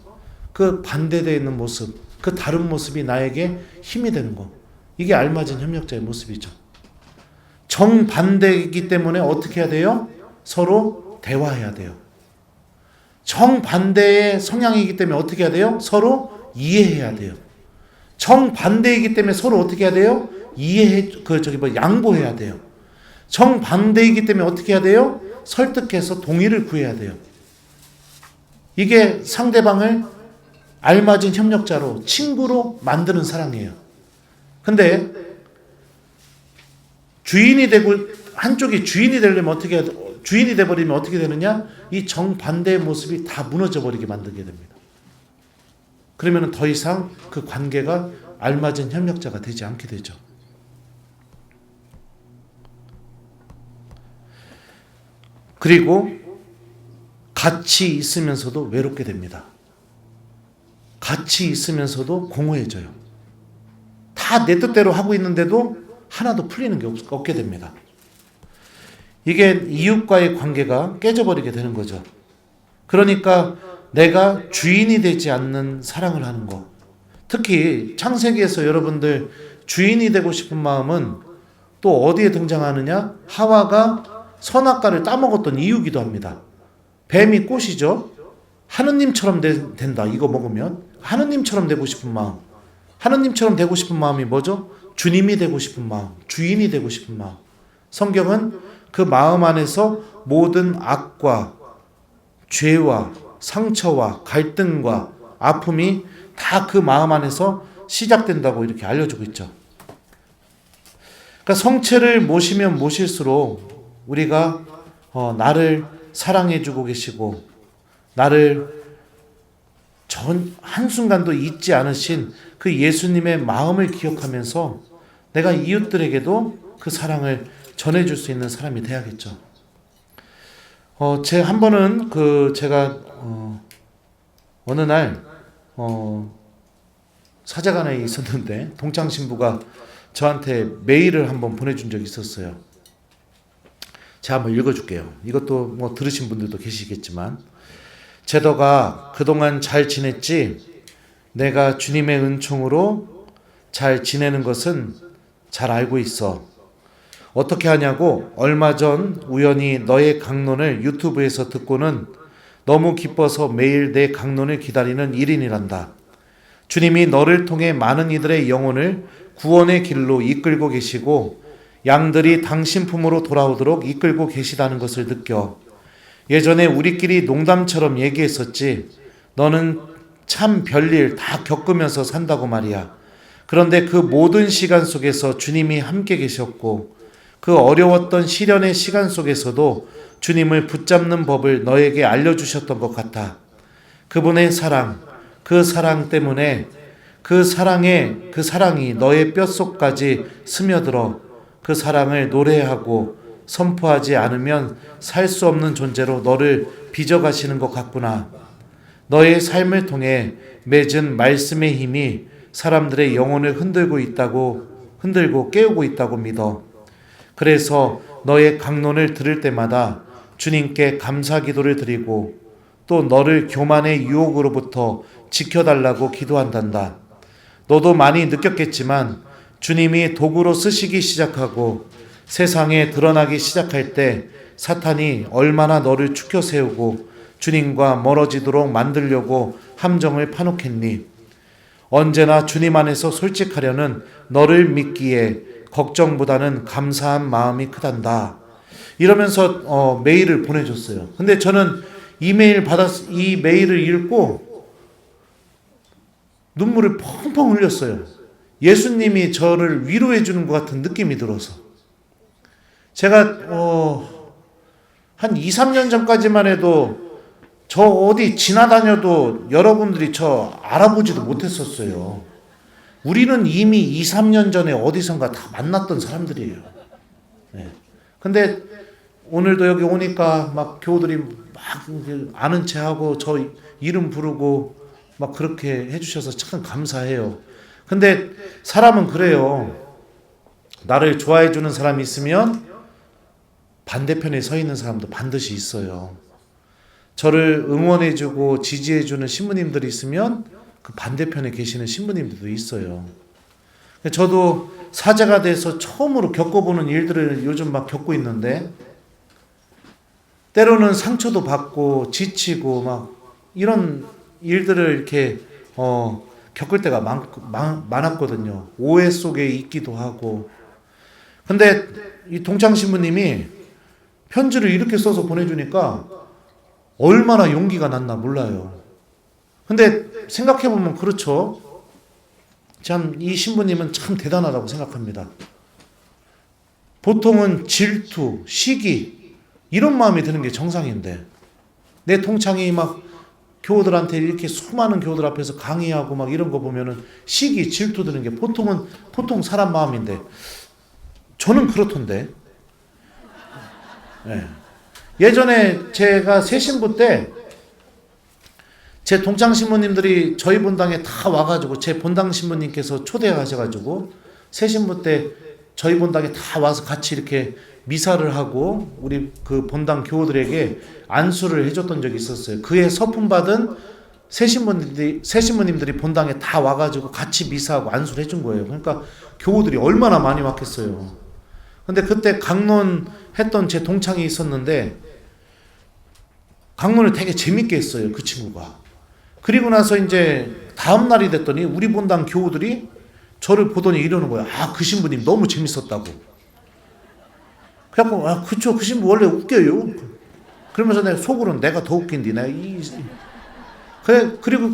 그 반대되어 있는 모습, 그 다른 모습이 나에게 힘이 되는 거. 이게 알맞은 협력자의 모습이죠. 정반대이기 때문에 어떻게 해야 돼요? 서로 대화해야 돼요. 정반대의 성향이기 때문에 어떻게 해야 돼요? 서로 이해해야 돼요. 정반대이기 때문에 서로 어떻게 해야 돼요? 양보해야 돼요. 정반대이기 때문에 어떻게 해야 돼요? 설득해서 동의를 구해야 돼요. 이게 상대방을 알맞은 협력자로, 친구로 만드는 사랑이에요. 근데 한쪽이 주인이 되려면 주인이 돼버리면 어떻게 되느냐? 이 정반대의 모습이 다 무너져 버리게 만들게 됩니다. 그러면 더 이상 그 관계가 알맞은 협력자가 되지 않게 되죠. 그리고 같이 있으면서도 외롭게 됩니다. 같이 있으면서도 공허해져요. 다 내 뜻대로 하고 있는데도 하나도 풀리는 게 없게 됩니다. 이게 이웃과의 관계가 깨져버리게 되는 거죠. 그러니까 내가 주인이 되지 않는 사랑을 하는 거. 특히 창세기에서 여러분들 주인이 되고 싶은 마음은 또 어디에 등장하느냐? 하와가 선악과를 따먹었던 이유기도 합니다. 뱀이 꽃이죠. 하느님처럼 된다. 이거 먹으면 하느님처럼 되고 싶은 마음. 하느님처럼 되고 싶은 마음이 뭐죠? 주님이 되고 싶은 마음, 주인이 되고 싶은 마음. 성경은 그 마음 안에서 모든 악과 죄와 상처와 갈등과 아픔이 다 그 마음 안에서 시작된다고 이렇게 알려주고 있죠. 그러니까 성체를 모시면 모실수록 우리가 나를 사랑해주고 계시고 나를 한순간도 잊지 않으신 그 예수님의 마음을 기억하면서 내가 이웃들에게도 그 사랑을 전해줄 수 있는 사람이 돼야겠죠. 한 번은 제가 어느 날 사제관에 있었는데 동창 신부가 저한테 메일을 한번 보내준 적이 있었어요. 제가 한번 읽어줄게요. 이것도 뭐 들으신 분들도 계시겠지만, 제더가 그동안 잘 지냈지? 내가 주님의 은총으로 잘 지내는 것은 잘 알고 있어. 어떻게 하냐고 얼마 전 우연히 너의 강론을 유튜브에서 듣고는 너무 기뻐서 매일 내 강론을 기다리는 1인이란다. 주님이 너를 통해 많은 이들의 영혼을 구원의 길로 이끌고 계시고 양들이 당신 품으로 돌아오도록 이끌고 계시다는 것을 느껴. 예전에 우리끼리 농담처럼 얘기했었지. 너는 참 별일 다 겪으면서 산다고 말이야. 그런데 그 모든 시간 속에서 주님이 함께 계셨고 그 어려웠던 시련의 시간 속에서도 주님을 붙잡는 법을 너에게 알려주셨던 것 같아. 그분의 사랑, 그 사랑 때문에 그 사랑이 너의 뼛속까지 스며들어 그 사랑을 노래하고 선포하지 않으면 살 수 없는 존재로 너를 빚어가시는 것 같구나. 너의 삶을 통해 맺은 말씀의 힘이 사람들의 영혼을 흔들고 깨우고 있다고 믿어. 그래서 너의 강론을 들을 때마다 주님께 감사 기도를 드리고 또 너를 교만의 유혹으로부터 지켜달라고 기도한단다. 너도 많이 느꼈겠지만 주님이 도구로 쓰시기 시작하고 세상에 드러나기 시작할 때 사탄이 얼마나 너를 축혀 세우고 주님과 멀어지도록 만들려고 함정을 파놓겠니? 언제나 주님 안에서 솔직하려는 너를 믿기에 걱정보다는 감사한 마음이 크단다. 이러면서 메일을 보내줬어요. 근데 저는 이 메일을 읽고 눈물을 펑펑 흘렸어요. 예수님이 저를 위로해 주는 것 같은 느낌이 들어서. 제가 한 2, 3년 전까지만 해도 저 어디 지나다녀도 여러분들이 저 알아보지도 못했었어요. 우리는 이미 2, 3년 전에 어디선가 다 만났던 사람들이에요. 네. 근데 오늘도 여기 오니까 막 교우들이 막 아는 체하고 저 이름 부르고 막 그렇게 해주셔서 참 감사해요. 근데 사람은 그래요. 나를 좋아해 주는 사람이 있으면 반대편에 서 있는 사람도 반드시 있어요. 저를 응원해 주고 지지해 주는 신부님들이 있으면 그 반대편에 계시는 신부님들도 있어요. 저도 사제가 돼서 처음으로 겪어보는 일들을 요즘 막 겪고 있는데, 때로는 상처도 받고 지치고 막 이런 일들을 이렇게 겪을 때가 많았거든요. 오해 속에 있기도 하고. 근데 이 동창 신부님이 편지를 이렇게 써서 보내주니까 얼마나 용기가 났나 몰라요. 근데 생각해보면 그렇죠. 참 이 신부님은 참 대단하다고 생각합니다. 보통은 질투, 시기 이런 마음이 드는 게 정상인데, 내 동창이 막 교우들한테 이렇게 수많은 교우들 앞에서 강의하고 막 이런 거 보면은 시기, 질투 드는 게 보통 사람 마음인데, 저는 그렇던데. 네. 예전에 제가 새신부 때 제 동창 신부님들이 저희 본당에 다 와가지고, 제 본당 신부님께서 초대하셔가지고 새신부 때 저희 본당에 다 와서 같이 이렇게 미사를 하고 우리 그 본당 교우들에게 안수를 해줬던 적이 있었어요. 그에 서품 받은 새신부님들이 본당에 다 와가지고 같이 미사하고 안수를 해준 거예요. 그러니까 교우들이 얼마나 많이 왔겠어요. 근데 그때 강론했던 제 동창이 있었는데, 강론을 되게 재밌게 했어요, 그 친구가. 그리고 나서 이제 다음 날이 됐더니 우리 본당 교우들이 저를 보더니 이러는 거야. 아, 그 신부님 너무 재밌었다고. 그래갖고, 아, 그쵸, 그 신부 원래 웃겨요. 그러면서 내가 속으로는 내가 더 웃긴디.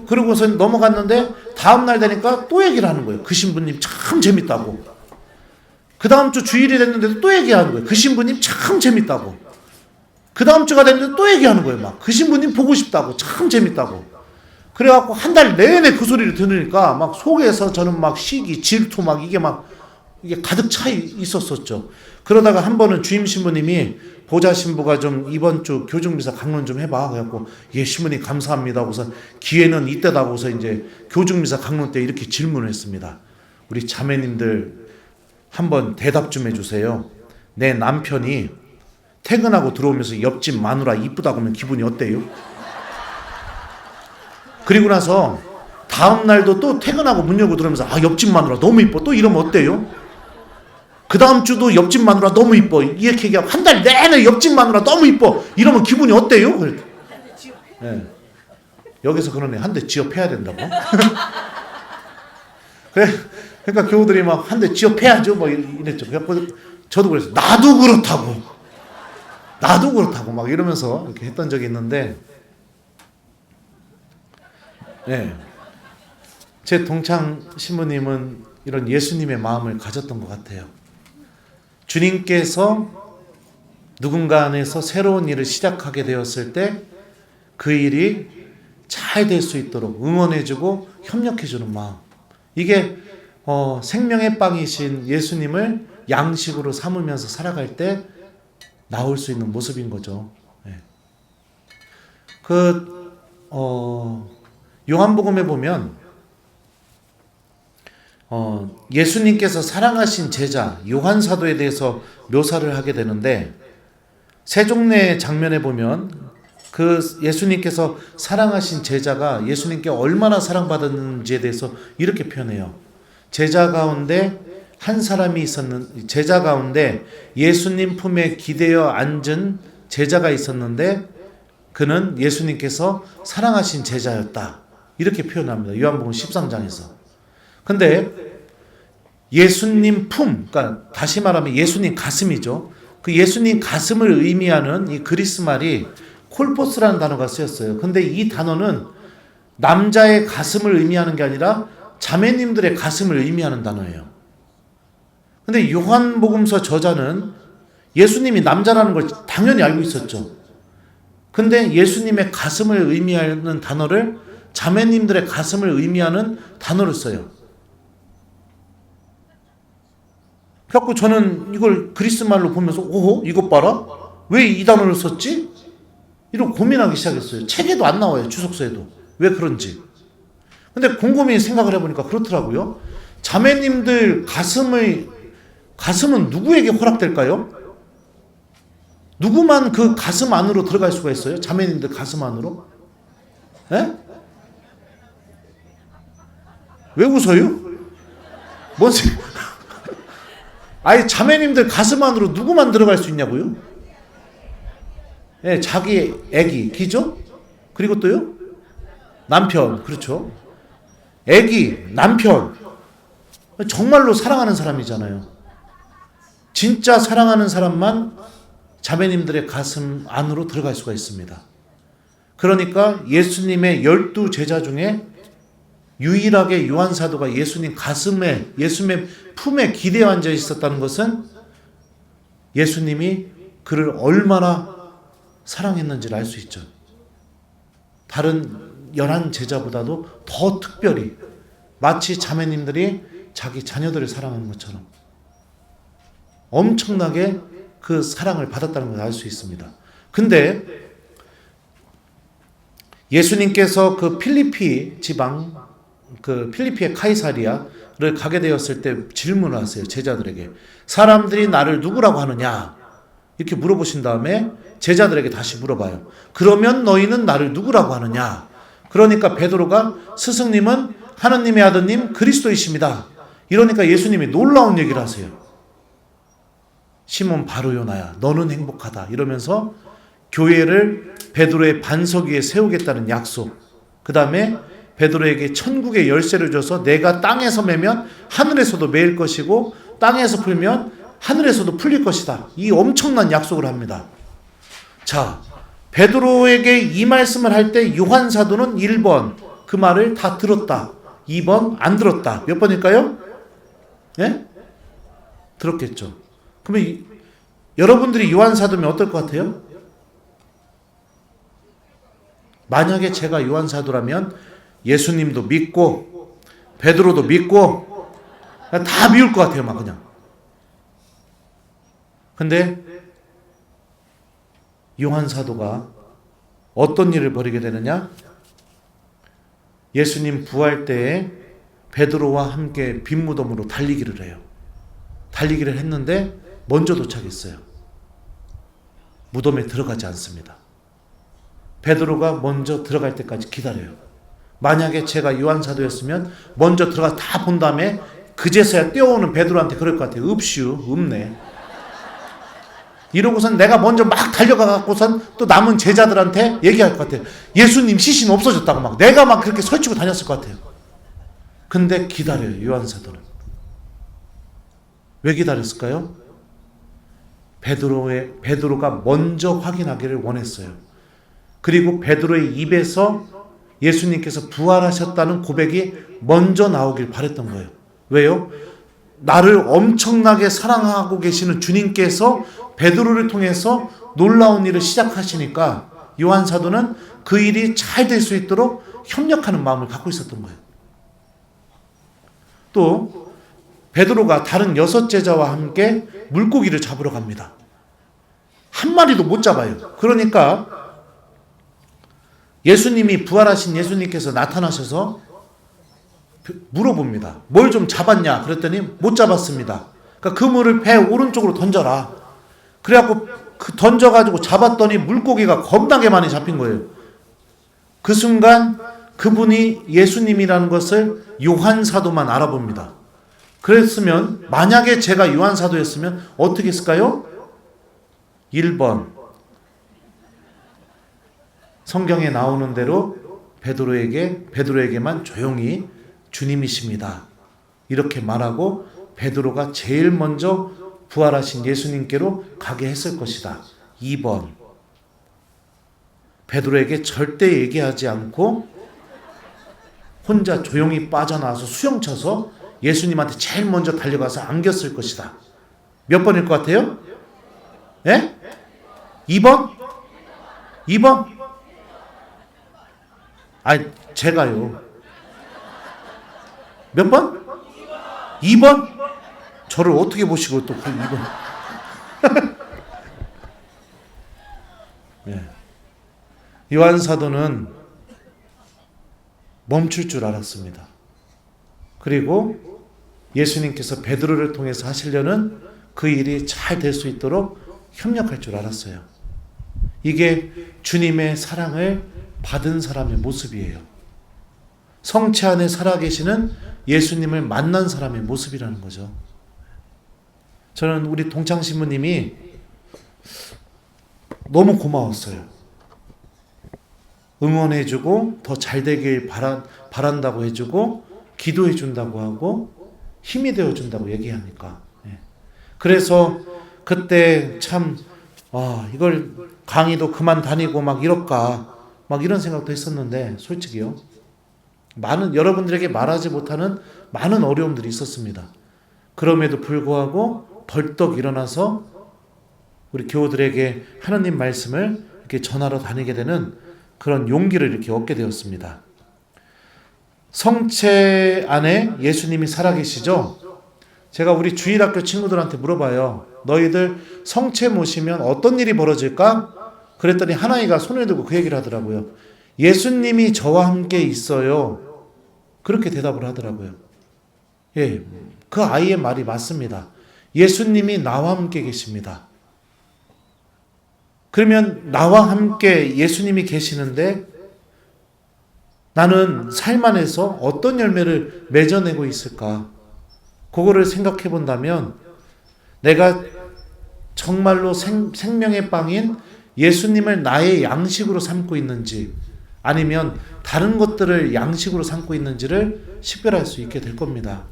그리고서 넘어갔는데 다음 날 되니까 또 얘기를 하는 거예요. 그 신부님 참 재밌다고. 그 다음 주 주일이 됐는데도 또 얘기하는 거예요. 그 신부님 참 재밌다고. 그 다음 주가 됐는데 또 얘기하는 거예요. 막 그 신부님 보고 싶다고, 참 재밌다고. 그래갖고 한 달 내내 그 소리를 들으니까 막 속에서 저는 막 시기, 질투 막 이게 가득 차 있었었죠. 그러다가 한 번은 주임 신부님이 보좌 신부가 좀 이번 주 교중미사 강론 좀 해봐. 그래갖고 예, 신부님 감사합니다 하고서 기회는 이때다 하고서 이제 교중미사 강론 때 이렇게 질문을 했습니다. 우리 자매님들 한번 대답 좀 해주세요. 내 남편이 퇴근하고 들어오면서 옆집 마누라 이쁘다고 하면 기분이 어때요? 그리고 나서 다음 날도 또 퇴근하고 문 열고 들어오면서 아, 옆집 마누라 너무 이뻐, 또 이러면 어때요? 그 다음 주도 옆집 마누라 너무 이뻐 이렇게 얘기하고 한 달 내내 옆집 마누라 너무 이뻐 이러면 기분이 어때요? 네. 여기서 그러네. 한 대 지업해야 된다고? 그러니까 교우들이 막 한 대 지업해야죠 뭐 이랬죠. 그래서 저도 그랬어요. 나도 그렇다고 막 이러면서 이렇게 했던 적이 있는데, 네. 제 동창 신부님은 이런 예수님의 마음을 가졌던 것 같아요. 주님께서 누군가 안에서 새로운 일을 시작하게 되었을 때 그 일이 잘 될 수 있도록 응원해주고 협력해주는 마음. 이게 생명의 빵이신 예수님을 양식으로 삼으면서 살아갈 때 나올 수 있는 모습인 거죠. 네. 요한복음에 보면 예수님께서 사랑하신 제자 요한 사도에 대해서 묘사를 하게 되는데, 세종례 장면에 보면 그 예수님께서 사랑하신 제자가 예수님께 얼마나 사랑받았는지에 대해서 이렇게 표현해요. 제자 가운데 예수님 품에 기대어 앉은 제자가 있었는데 그는 예수님께서 사랑하신 제자였다. 이렇게 표현합니다. 요한복음 13장에서. 근데 예수님 품, 그러니까 다시 말하면 예수님 가슴이죠. 그 예수님 가슴을 의미하는 이 그리스 말이 콜포스라는 단어가 쓰였어요. 근데 이 단어는 남자의 가슴을 의미하는 게 아니라 자매님들의 가슴을 의미하는 단어예요. 근데 요한복음서 저자는 예수님이 남자라는 걸 당연히 알고 있었죠. 근데 예수님의 가슴을 의미하는 단어를 자매님들의 가슴을 의미하는 단어를 써요. 그래갖고 저는 이걸 그리스 말로 보면서 오호 이것 봐라 왜 이 단어를 썼지? 이러고 고민하기 시작했어요. 책에도 안 나와요. 주석서에도. 왜 그런지. 근데 곰곰이 생각을 해보니까 그렇더라고요. 자매님들 가슴은 누구에게 허락될까요? 누구만 그 가슴 안으로 들어갈 수가 있어요? 자매님들 가슴 안으로? 에? 왜 웃어요? 뭔 아니 자매님들 가슴 안으로 누구만 들어갈 수 있냐고요? 예, 자기 애기, 기죠? 그리고 또요? 남편, 그렇죠? 애기, 남편. 정말로 사랑하는 사람이잖아요. 진짜 사랑하는 사람만 자매님들의 가슴 안으로 들어갈 수가 있습니다. 그러니까 예수님의 12제자 중에 유일하게 요한사도가 예수님 가슴에, 예수님의 품에 기대어 앉아 있었다는 것은 예수님이 그를 얼마나 사랑했는지를 알 수 있죠. 다른 11제자보다도 더 특별히 마치 자매님들이 자기 자녀들을 사랑하는 것처럼 엄청나게 그 사랑을 받았다는 걸 알 수 있습니다. 근데 예수님께서 그 필리피 지방, 그 필리피의 카이사리아를 가게 되었을 때 질문을 하세요. 제자들에게. 사람들이 나를 누구라고 하느냐? 이렇게 물어보신 다음에 제자들에게 다시 물어봐요. 그러면 너희는 나를 누구라고 하느냐? 그러니까 베드로가 스승님은 하느님의 아드님 그리스도이십니다. 이러니까 예수님이 놀라운 얘기를 하세요. 시몬 바로요나야 너는 행복하다. 이러면서 교회를 베드로의 반석 위에 세우겠다는 약속. 그 다음에 베드로에게 천국의 열쇠를 줘서 내가 땅에서 매면 하늘에서도 매일 것이고 땅에서 풀면 하늘에서도 풀릴 것이다. 이 엄청난 약속을 합니다. 자, 베드로에게 이 말씀을 할 때 요한 사도는 1번 그 말을 다 들었다. 2번 안 들었다. 몇 번일까요? 예? 들었겠죠. 그러면 여러분들이 요한 사도면 어떨 것 같아요? 만약에 제가 요한 사도라면 예수님도 믿고 베드로도 믿고 다 미울 것 같아요. 막 그냥. 근데 요한 사도가 어떤 일을 벌이게 되느냐? 예수님 부활 때에 베드로와 함께 빈 무덤으로 달리기를 해요. 달리기를 했는데 먼저 도착했어요. 무덤에 들어가지 않습니다. 베드로가 먼저 들어갈 때까지 기다려요. 만약에 제가 요한 사도였으면 먼저 들어가 다 본 다음에 그제서야 뛰어오는 베드로한테 그럴 것 같아요. 없네. 이러고선 내가 먼저 막 달려가갖고선 또 남은 제자들한테 얘기할 것 같아요. 예수님 시신 없어졌다고 막 내가 막 그렇게 설치고 다녔을 것 같아요. 근데 기다려요. 요한 사도는. 왜 기다렸을까요? 베드로가 먼저 확인하기를 원했어요. 그리고 베드로의 입에서 예수님께서 부활하셨다는 고백이 먼저 나오길 바랬던 거예요. 왜요? 나를 엄청나게 사랑하고 계시는 주님께서 베드로를 통해서 놀라운 일을 시작하시니까 요한 사도는 그 일이 잘 될 수 있도록 협력하는 마음을 갖고 있었던 거예요. 또 베드로가 다른 6제자와 함께 물고기를 잡으러 갑니다. 한 마리도 못 잡아요. 그러니까 예수님이 부활하신 예수님께서 나타나셔서 물어봅니다. 뭘 좀 잡았냐? 그랬더니 못 잡았습니다. 그러니까 그 물을 배 오른쪽으로 던져라. 그래갖고 던져가지고 잡았더니 물고기가 겁나게 많이 잡힌 거예요. 그 순간 그분이 예수님이라는 것을 요한 사도만 알아봅니다. 그랬으면 만약에 제가 요한 사도였으면 어떻게 했을까요? 1번 성경에 나오는 대로 베드로에게만 조용히 주님이십니다. 이렇게 말하고 베드로가 제일 먼저 부활하신 예수님께로 가게 했을 것이다. 2번 베드로에게 절대 얘기하지 않고 혼자 조용히 빠져나와서 수영쳐서 예수님한테 제일 먼저 달려가서 안겼을 것이다. 몇 번일 것 같아요? 예? 2번? 2번? 아니 제가요. 몇 번? 2번? 저를 어떻게 보시고 또 이거. 예. 요한 사도는 멈출 줄 알았습니다. 그리고 예수님께서 베드로를 통해서 하시려는 그 일이 잘 될 수 있도록 협력할 줄 알았어요. 이게 주님의 사랑을 받은 사람의 모습이에요. 성체 안에 살아계시는 예수님을 만난 사람의 모습이라는 거죠. 저는 우리 동창신부님이 너무 고마웠어요. 응원해주고 더 잘되길 바란다고 해주고 기도해준다고 하고 힘이 되어준다고 얘기하니까. 그래서 그때 참 이걸 강의도 그만 다니고 막 이럴까 막 이런 생각도 했었는데 솔직히요. 여러분들에게 말하지 못하는 많은 어려움들이 있었습니다. 그럼에도 불구하고 벌떡 일어나서 우리 교우들에게 하나님 말씀을 이렇게 전하러 다니게 되는 그런 용기를 이렇게 얻게 되었습니다. 성체 안에 예수님이 살아계시죠? 제가 우리 주일학교 친구들한테 물어봐요. 너희들 성체 모시면 어떤 일이 벌어질까? 그랬더니 하나이가 손을 들고 그 얘기를 하더라고요. 예수님이 저와 함께 있어요. 그렇게 대답을 하더라고요. 예, 그 아이의 말이 맞습니다. 예수님이 나와 함께 계십니다. 그러면 나와 함께 예수님이 계시는데 나는 삶 안에서 어떤 열매를 맺어내고 있을까? 그거를 생각해 본다면 내가 정말로 생명의 빵인 예수님을 나의 양식으로 삼고 있는지 아니면 다른 것들을 양식으로 삼고 있는지를 식별할 수 있게 될 겁니다.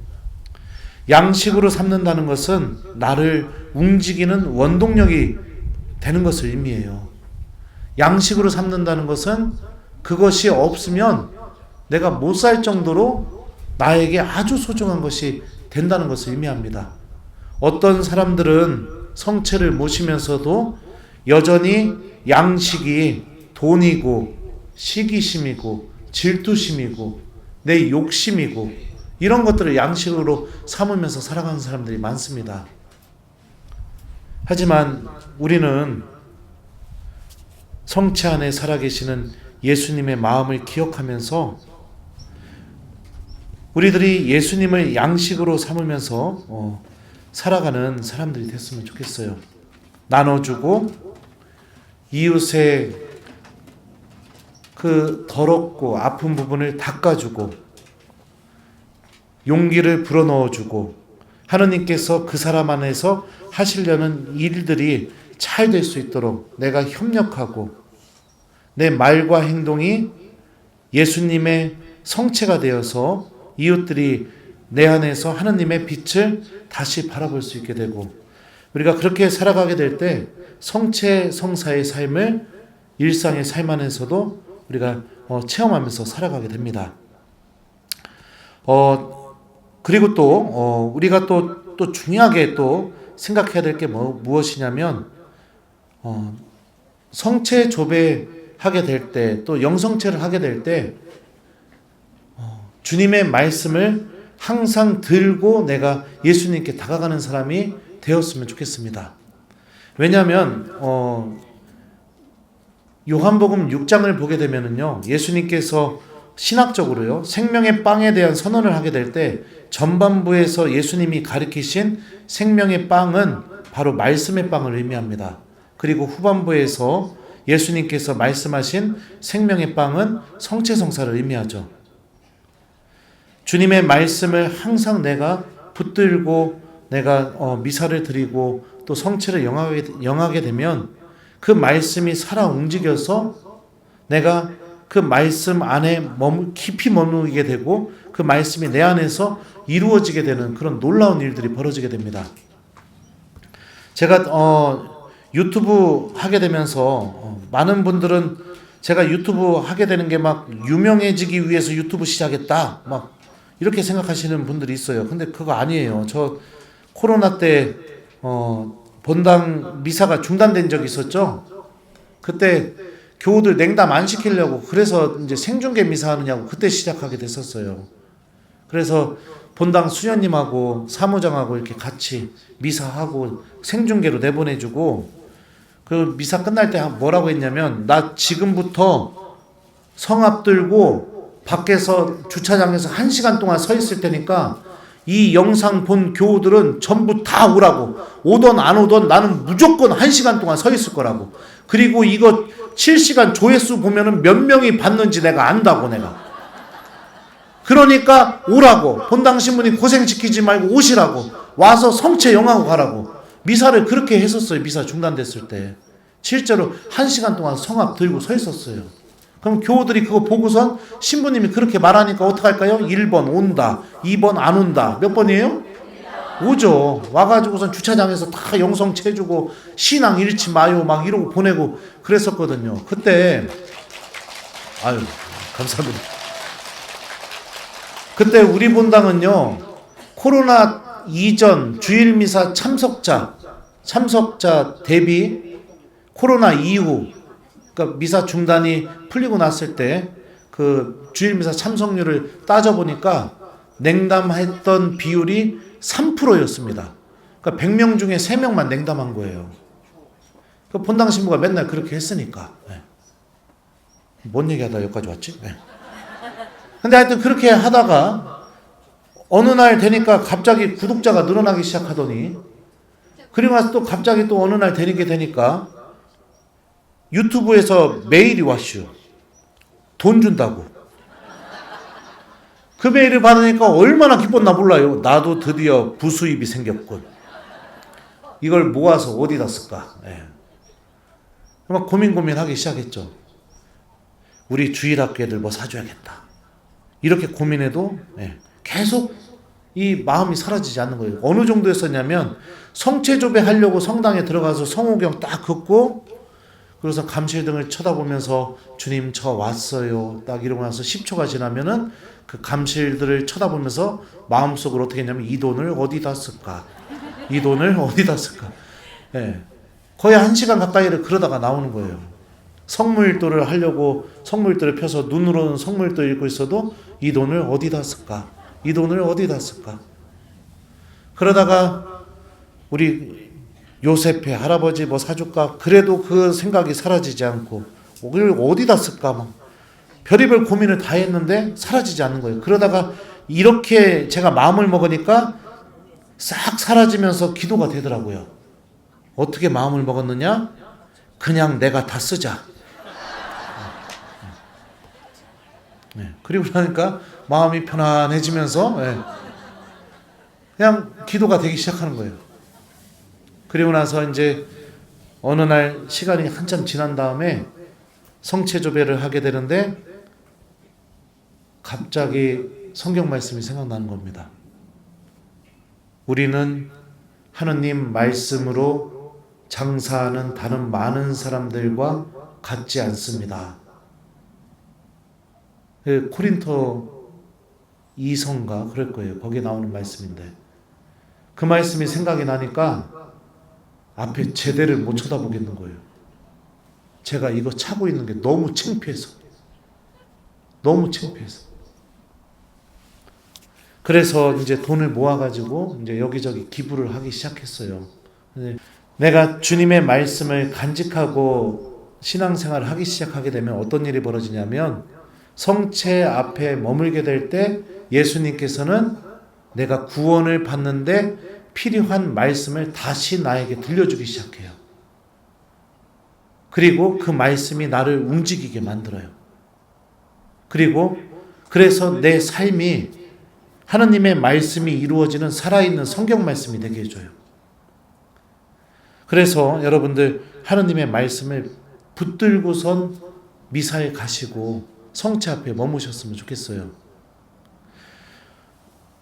양식으로 삼는다는 것은 나를 움직이는 원동력이 되는 것을 의미해요. 양식으로 삼는다는 것은 그것이 없으면 내가 못 살 정도로 나에게 아주 소중한 것이 된다는 것을 의미합니다. 어떤 사람들은 성체를 모시면서도 여전히 양식이 돈이고 시기심이고 질투심이고 내 욕심이고 이런 것들을 양식으로 삼으면서 살아가는 사람들이 많습니다. 하지만 우리는 성체 안에 살아계시는 예수님의 마음을 기억하면서 우리들이 예수님을 양식으로 삼으면서 살아가는 사람들이 됐으면 좋겠어요. 나눠주고 이웃의 그 더럽고 아픈 부분을 닦아주고 용기를 불어넣어주고 하느님께서 그 사람 안에서 하시려는 일들이 잘 될 수 있도록 내가 협력하고 내 말과 행동이 예수님의 성체가 되어서 이웃들이 내 안에서 하느님의 빛을 다시 바라볼 수 있게 되고 우리가 그렇게 살아가게 될 때 성체 성사의 삶을 일상의 삶 안에서도 우리가 체험하면서 살아가게 됩니다. 그리고 또 우리가 또 중요하게 또 생각해야 될 게 무엇이냐면 성체 조배하게 될 때 또 영성체를 하게 될 때 주님의 말씀을 항상 들고 내가 예수님께 다가가는 사람이 되었으면 좋겠습니다. 왜냐하면 요한복음 6장을 보게 되면은요 예수님께서 신학적으로요 생명의 빵에 대한 선언을 하게 될 때 전반부에서 예수님이 가르치신 생명의 빵은 바로 말씀의 빵을 의미합니다. 그리고 후반부에서 예수님께서 말씀하신 생명의 빵은 성체성사를 의미하죠. 주님의 말씀을 항상 내가 붙들고 내가 미사를 드리고 또 성체를 영하게 되면 그 말씀이 살아 움직여서 내가 그 말씀 안에 깊이 머무르게 되고 그 말씀이 내 안에서 이루어지게 되는 그런 놀라운 일들이 벌어지게 됩니다. 제가 유튜브 하게 되면서 많은 분들은 제가 유튜브 하게 되는 게 막 유명해지기 위해서 유튜브 시작했다 막 이렇게 생각하시는 분들이 있어요. 근데 그거 아니에요. 저 코로나 때 본당 미사가 중단된 적이 있었죠. 그때 교우들 냉담 안 시키려고 그래서 이제 생중계 미사 하느냐고 그때 시작하게 됐었어요. 그래서 본당 수녀님하고 사무장하고 이렇게 같이 미사하고 생중계로 내보내주고, 그 미사 끝날 때 뭐라고 했냐면, 나 지금부터 성합 들고 밖에서 주차장에서 1시간 동안 서 있을 테니까 이 영상 본 교우들은 전부 다 오라고. 오던 안 오던 나는 무조건 1시간 동안 서 있을 거라고. 그리고 이거 실시간 조회수 보면은 몇 명이 봤는지 내가 안다고, 내가. 그러니까 오라고. 본당 신부님 고생시키지 말고 오시라고. 와서 성체 영하고 가라고. 미사를 그렇게 했었어요. 미사 중단됐을 때. 실제로 1시간 동안 성악 들고 서 있었어요. 그럼 교우들이 그거 보고선 신부님이 그렇게 말하니까 어떡할까요? 1번 온다, 2번 안 온다. 몇 번이에요? 오죠. 와가지고선 주차장에서 다 영성 채주고 신앙 잃지 마요 막 이러고 보내고 그랬었거든요. 그때 아유 감사합니다. 그때 우리 본당은요, 코로나 이전 주일미사 참석자 대비 코로나 이후, 그러니까 미사 중단이 풀리고 났을 때 그 주일미사 참석률을 따져보니까 냉담했던 비율이 3%였습니다. 그러니까 100명 중에 3명만 냉담한 거예요. 그 본당 신부가 맨날 그렇게 했으니까. 네. 뭔 얘기하다 여기까지 왔지? 네. 근데 하여튼 그렇게 하다가 어느 날 되니까 갑자기 구독자가 늘어나기 시작하더니, 그리고 나서 또 갑자기 또 어느 날 되니까 유튜브에서 메일이 왔슈. 돈 준다고. 그 메일을 받으니까 얼마나 기뻤나 몰라요. 나도 드디어 부수입이 생겼군. 이걸 모아서 어디다 쓸까? 예. 막 고민하기 시작했죠. 우리 주일학교 애들 뭐 사줘야겠다. 이렇게 고민해도 계속 이 마음이 사라지지 않는 거예요. 어느 정도였었냐면 성체조배 하려고 성당에 들어가서 성호경 딱 긋고, 그래서 감실등을 쳐다보면서 주님 저 왔어요 딱 이러고 나서 10초가 지나면은 그 감실들을 쳐다보면서 마음속으로 어떻게 했냐면 이 돈을 어디다 쓸까? 이 돈을 어디다 쓸까? 거의 1시간 가까이를 그러다가 나오는 거예요. 성물도를 하려고 성물도를 펴서 눈으로는 성물도 읽고 있어도 이 돈을 어디다 쓸까? 이 돈을 어디다 쓸까? 그러다가 우리 요셉의 할아버지 뭐 사줄까? 그래도 그 생각이 사라지지 않고 이걸 어디다 쓸까? 막 별의별 고민을 다 했는데 사라지지 않는 거예요. 그러다가 이렇게 제가 마음을 먹으니까 싹 사라지면서 기도가 되더라고요. 어떻게 마음을 먹었느냐? 그냥 내가 다 쓰자. 그리고 나니까 마음이 편안해지면서 그냥 기도가 되기 시작하는 거예요. 그리고 나서 이제 어느 날 시간이 한참 지난 다음에 성체조배를 하게 되는데 갑자기 성경 말씀이 생각나는 겁니다. 우리는 하느님 말씀으로 장사하는 다른 많은 사람들과 같지 않습니다. 코린토 2서인가 그럴 거예요. 거기에 나오는 말씀인데 그 말씀이 생각이 나니까 앞에 제대를 못 쳐다보겠는 거예요. 제가 이거 차고 있는 게 너무 창피해서. 그래서 이제 돈을 모아가지고 이제 여기저기 기부를 하기 시작했어요. 내가 주님의 말씀을 간직하고 신앙생활을 하기 시작하게 되면 어떤 일이 벌어지냐면 성체 앞에 머물게 될 때 예수님께서는 내가 구원을 받는데 필요한 말씀을 다시 나에게 들려주기 시작해요. 그리고 그 말씀이 나를 움직이게 만들어요. 그래서 내 삶이 하나님의 말씀이 이루어지는 살아있는 성경 말씀이 되게 해줘요. 그래서 여러분들 하나님의 말씀을 붙들고선 미사에 가시고 성체 앞에 머무셨으면 좋겠어요.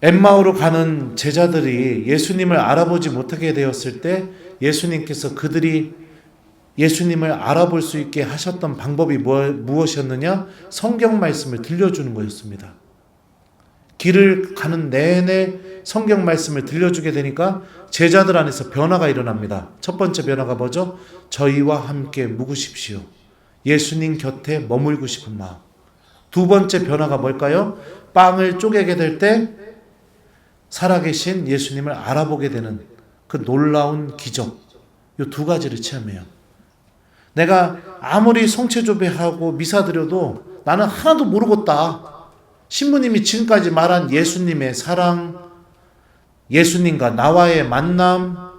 엠마오로 가는 제자들이 예수님을 알아보지 못하게 되었을 때 예수님께서 그들이 예수님을 알아볼 수 있게 하셨던 방법이 무엇이었느냐? 성경 말씀을 들려주는 거였습니다. 길을 가는 내내 성경 말씀을 들려주게 되니까 제자들 안에서 변화가 일어납니다. 첫 번째 변화가 뭐죠? 저희와 함께 묵으십시오. 예수님 곁에 머물고 싶은 마음. 두 번째 변화가 뭘까요? 빵을 쪼개게 될 때 살아계신 예수님을 알아보게 되는 그 놀라운 기적, 이 두 가지를 체험해요. 내가 아무리 성체조배하고 미사 드려도 나는 하나도 모르겠다. 신부님이 지금까지 말한 예수님의 사랑, 예수님과 나와의 만남,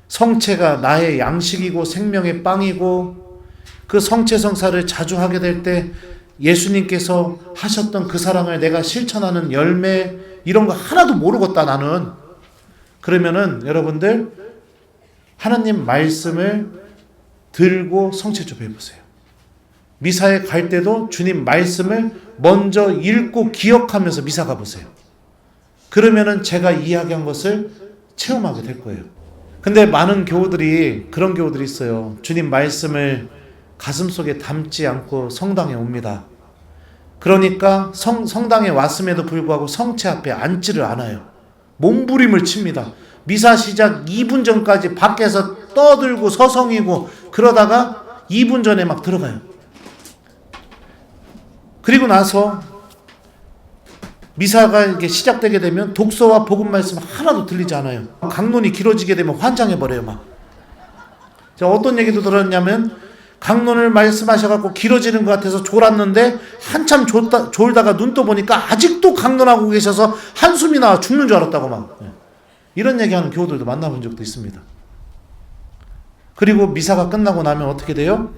성체가 나의 양식이고 생명의 빵이고, 그 성체 성사를 자주 하게 될 때 예수님께서 하셨던 그 사랑을 내가 실천하는 열매, 이런 거 하나도 모르겠다 나는. 그러면은 여러분들 하나님 말씀을 들고 성체조배 해보세요. 미사에 갈 때도 주님 말씀을 먼저 읽고 기억하면서 미사 가보세요. 그러면은 제가 이야기한 것을 체험하게 될 거예요. 근데 많은 교우들이 그런 교우들이 있어요. 주님 말씀을 가슴속에 담지 않고 성당에 옵니다. 그러니까 성당에 왔음에도 불구하고 성체 앞에 앉지를 않아요. 몸부림을 칩니다. 미사 시작 2분 전까지 밖에서 떠들고 서성이고 그러다가 2분 전에 막 들어가요. 그리고 나서 미사가 이렇게 시작되게 되면 독서와 복음 말씀 하나도 들리지 않아요. 강론이 길어지게 되면 환장해버려요. 막. 제가 어떤 얘기도 들었냐면 강론을 말씀하셔갖고 길어지는 것 같아서 졸았는데 한참 졸다가 눈 떠보니까 아직도 강론하고 계셔서 한숨이 나와 죽는 줄 알았다고 막. 이런 얘기하는 교우들도 만나본 적도 있습니다. 그리고 미사가 끝나고 나면 어떻게 돼요?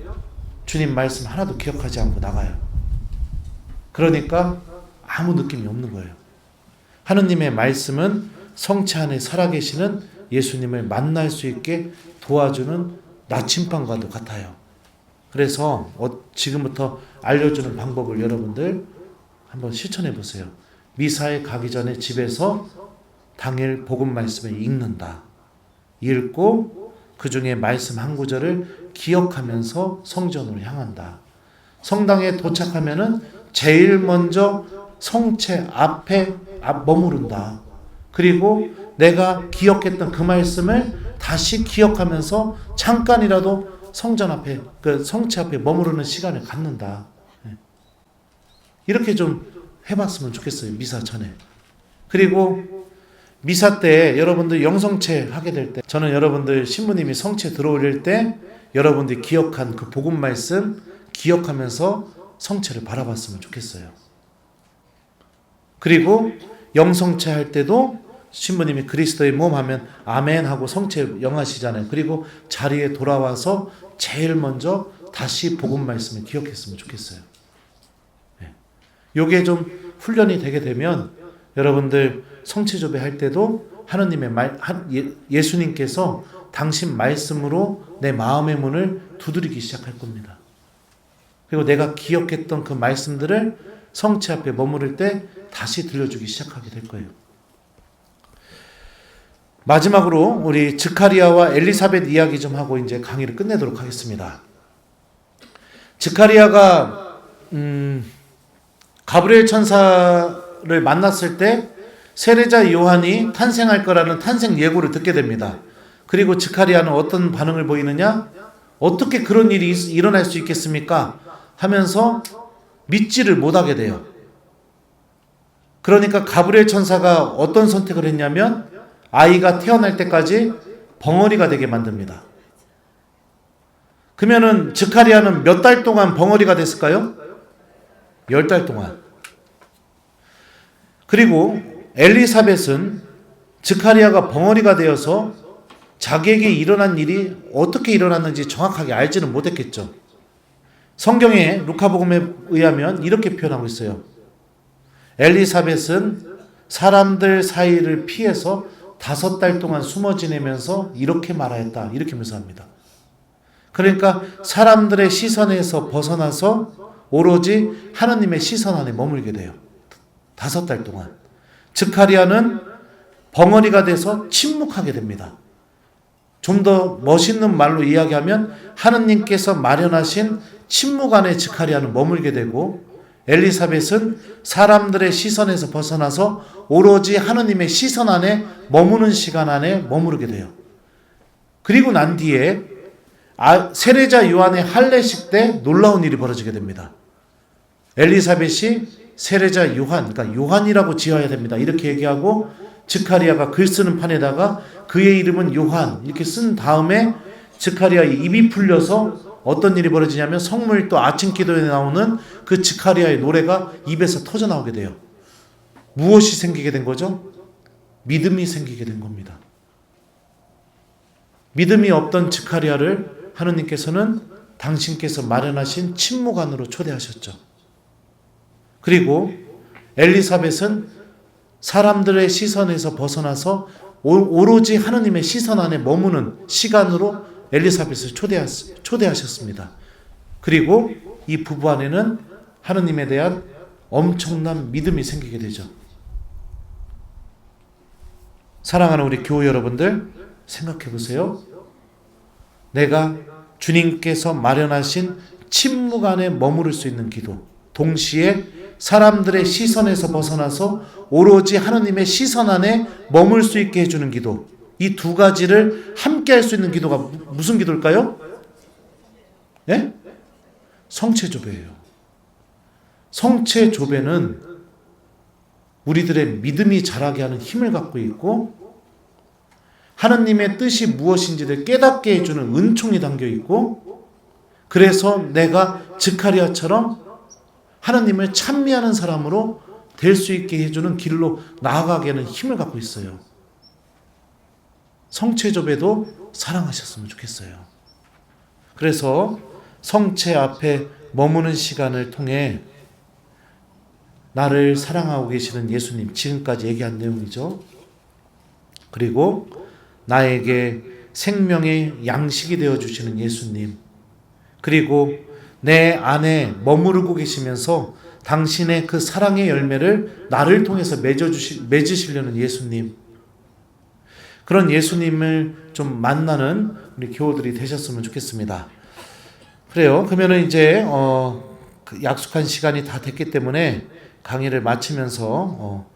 주님 말씀 하나도 기억하지 않고 나가요. 그러니까 아무 느낌이 없는 거예요. 하느님의 말씀은 성체 안에 살아계시는 예수님을 만날 수 있게 도와주는 나침반과도 같아요. 그래서 지금부터 알려주는 방법을 여러분들 한번 실천해 보세요. 미사에 가기 전에 집에서 당일 복음 말씀을 읽는다. 읽고 그 중에 말씀 한 구절을 기억하면서 성전으로 향한다. 성당에 도착하면은 제일 먼저 성체 앞에 머무른다. 그리고 내가 기억했던 그 말씀을 다시 기억하면서 잠깐이라도 성전 앞에, 그 성체 앞에 머무르는 시간을 갖는다. 이렇게 좀 해봤으면 좋겠어요. 미사 전에. 그리고 미사 때 여러분들 영성체 하게 될 때, 저는 여러분들 신부님이 성체 들어올릴 때 여러분들이 기억한 그 복음 말씀 기억하면서 성체를 바라봤으면 좋겠어요. 그리고 영성체 할 때도 신부님이 그리스도의 몸 하면 아멘 하고 성체 영하시잖아요. 그리고 자리에 돌아와서 제일 먼저 다시 복음 말씀을 기억했으면 좋겠어요. 요게 좀 훈련이 되게 되면 여러분들 성체조배 할 때도 하느님의 예수님께서 당신 말씀으로 내 마음의 문을 두드리기 시작할 겁니다. 그리고 내가 기억했던 그 말씀들을 성체 앞에 머무를 때 다시 들려주기 시작하게 될 거예요. 마지막으로 우리 즈카리아와 엘리사벳 이야기 좀 하고 이제 강의를 끝내도록 하겠습니다. 즈카리아가 가브리엘 천사를 만났을 때 세례자 요한이 탄생할 거라는 탄생 예고를 듣게 됩니다. 그리고 즈카리아는 어떤 반응을 보이느냐? 어떻게 그런 일이 일어날 수 있겠습니까? 하면서 믿지를 못하게 돼요. 그러니까 가브리엘 천사가 어떤 선택을 했냐면 아이가 태어날 때까지 벙어리가 되게 만듭니다. 그러면은 즈카리아는 몇 달 동안 벙어리가 됐을까요? 10달 동안. 그리고 엘리사벳은 즈카리아가 벙어리가 되어서 자기에게 일어난 일이 어떻게 일어났는지 정확하게 알지는 못했겠죠. 성경에 루카복음에 의하면 이렇게 표현하고 있어요. 엘리사벳은 사람들 사이를 피해서 5달 동안 숨어 지내면서 이렇게 말하였다. 이렇게 묘사합니다. 그러니까 사람들의 시선에서 벗어나서 오로지 하나님의 시선 안에 머물게 돼요. 5달 동안. 즈카리아는 벙어리가 돼서 침묵하게 됩니다. 좀 더 멋있는 말로 이야기하면 하느님께서 마련하신 침묵 안에 즈카리아는 머물게 되고 엘리사벳은 사람들의 시선에서 벗어나서 오로지 하느님의 시선 안에 머무는 시간 안에 머무르게 돼요. 그리고 난 뒤에 세례자 요한의 할례식 때 놀라운 일이 벌어지게 됩니다. 엘리사벳이 세례자 요한, 그러니까 요한이라고 지어야 됩니다. 이렇게 얘기하고 즈카리아가 글 쓰는 판에다가 그의 이름은 요한 이렇게 쓴 다음에 즈카리아의 입이 풀려서 어떤 일이 벌어지냐면 성물 또 아침 기도에 나오는 그 즈카리아의 노래가 입에서 터져 나오게 돼요. 무엇이 생기게 된 거죠? 믿음이 생기게 된 겁니다. 믿음이 없던 즈카리아를 하느님께서는 당신께서 마련하신 침묵안으로 초대하셨죠. 그리고 엘리사벳은 사람들의 시선에서 벗어나서 오로지 하느님의 시선 안에 머무는 시간으로 엘리사벳을 초대하셨습니다. 그리고 이 부부 안에는 하느님에 대한 엄청난 믿음이 생기게 되죠. 사랑하는 우리 교우 여러분들, 생각해 보세요. 내가 주님께서 마련하신 침묵 안에 머무를 수 있는 기도, 동시에 사람들의 시선에서 벗어나서 오로지 하느님의 시선 안에 머물 수 있게 해주는 기도, 이 두 가지를 함께 할 수 있는 기도가 무슨 기도일까요? 네? 성체조배예요. 성체조배는 우리들의 믿음이 자라게 하는 힘을 갖고 있고, 하느님의 뜻이 무엇인지를 깨닫게 해주는 은총이 담겨 있고, 그래서 내가 즈카리아처럼 하느님을 찬미하는 사람으로 될 수 있게 해주는 길로 나아가게 하는 힘을 갖고 있어요. 성체조배도 사랑하셨으면 좋겠어요. 그래서 성체 앞에 머무는 시간을 통해 나를 사랑하고 계시는 예수님, 지금까지 얘기한 내용이죠. 그리고 나에게 생명의 양식이 되어주시는 예수님, 그리고 내 안에 머무르고 계시면서 당신의 그 사랑의 열매를 나를 통해서 맺으시려는 예수님, 그런 예수님을 좀 만나는 우리 교우들이 되셨으면 좋겠습니다. 그래요. 그러면은 이제 그 약속한 시간이 다 됐기 때문에 강의를 마치면서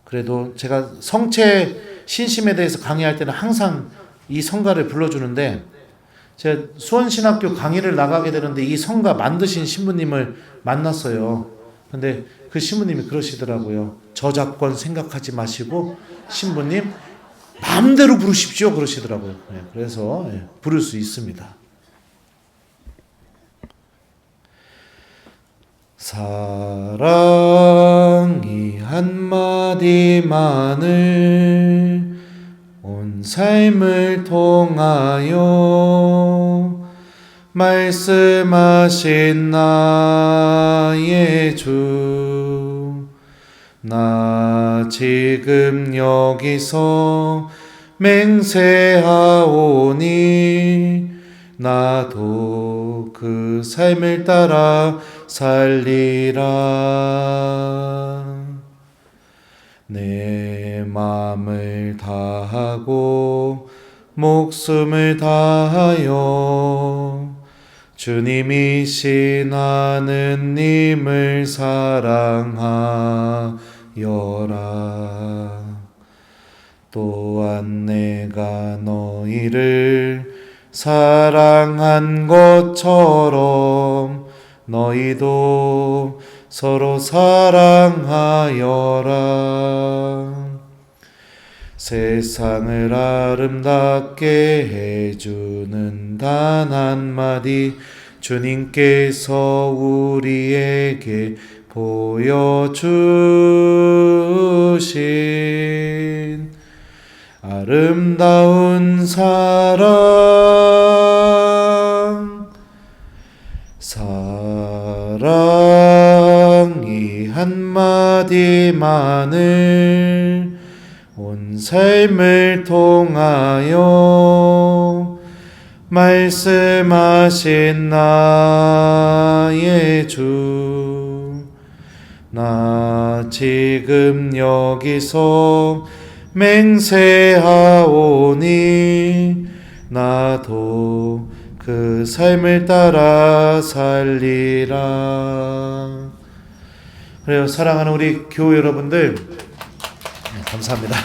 그래도 제가 성체 신심에 대해서 강의할 때는 항상 이 성가를 불러주는데, 제가 수원신학교 강의를 나가게 되는데 이 성가 만드신 신부님을 만났어요. 근데 그 신부님이 그러시더라고요. 저작권 생각하지 마시고 신부님 마음대로 부르십시오 그러시더라고요. 네, 그래서 부를 수 있습니다. 사랑이 한마디만을 온 삶을 통하여 말씀하신 나의 주, 나 지금 여기서 맹세하오니 나도 그 삶을 따라 살리라. 내 마음을 다하고 목숨을 다하여 주님이신 하느님을 사랑하여라. 또한 내가 너희를 사랑한 것처럼 너희도 서로 사랑하여라. 세상을 아름답게 해주는 단 한마디 주님께서 우리에게 보여주신 아름다운 사랑, 사랑이 한마디만을 온 삶을 통하여 말씀하신 나의 주, 나 지금 여기서 맹세하오니 나도 그 삶을 따라 살리라. 그래요. 사랑하는 우리 교우 여러분들, 감사합니다.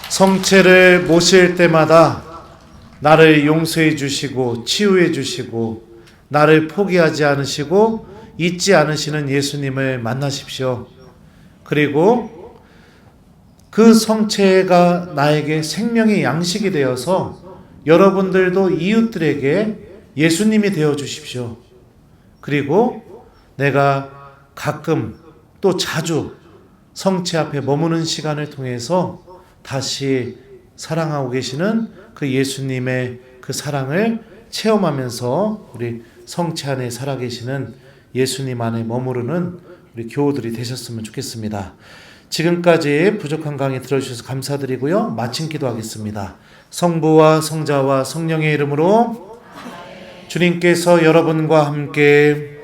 성체를 모실 때마다 나를 용서해 주시고 치유해 주시고 나를 포기하지 않으시고 잊지 않으시는 예수님을 만나십시오. 그리고 그 성체가 나에게 생명의 양식이 되어서 여러분들도 이웃들에게 예수님이 되어 주십시오. 그리고 내가 가끔 또 자주 성체 앞에 머무는 시간을 통해서 다시 사랑하고 계시는 그 예수님의 그 사랑을 체험하면서 우리 성체 안에 살아계시는 예수님 안에 머무르는 우리 교우들이 되셨으면 좋겠습니다. 지금까지 부족한 강의 들어주셔서 감사드리고요. 마침 기도하겠습니다. 성부와 성자와 성령의 이름으로 주님께서 여러분과 함께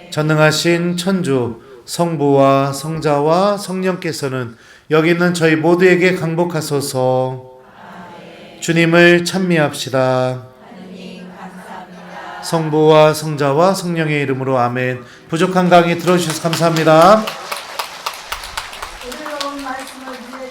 전능하신 천주 성부와 성자와 성령께서는 여기 있는 저희 모두에게 강복하소서. 주님을 찬미합시다. 성부와 성자와 성령의 이름으로 아멘. 부족한 강의 들어주셔서 감사합니다.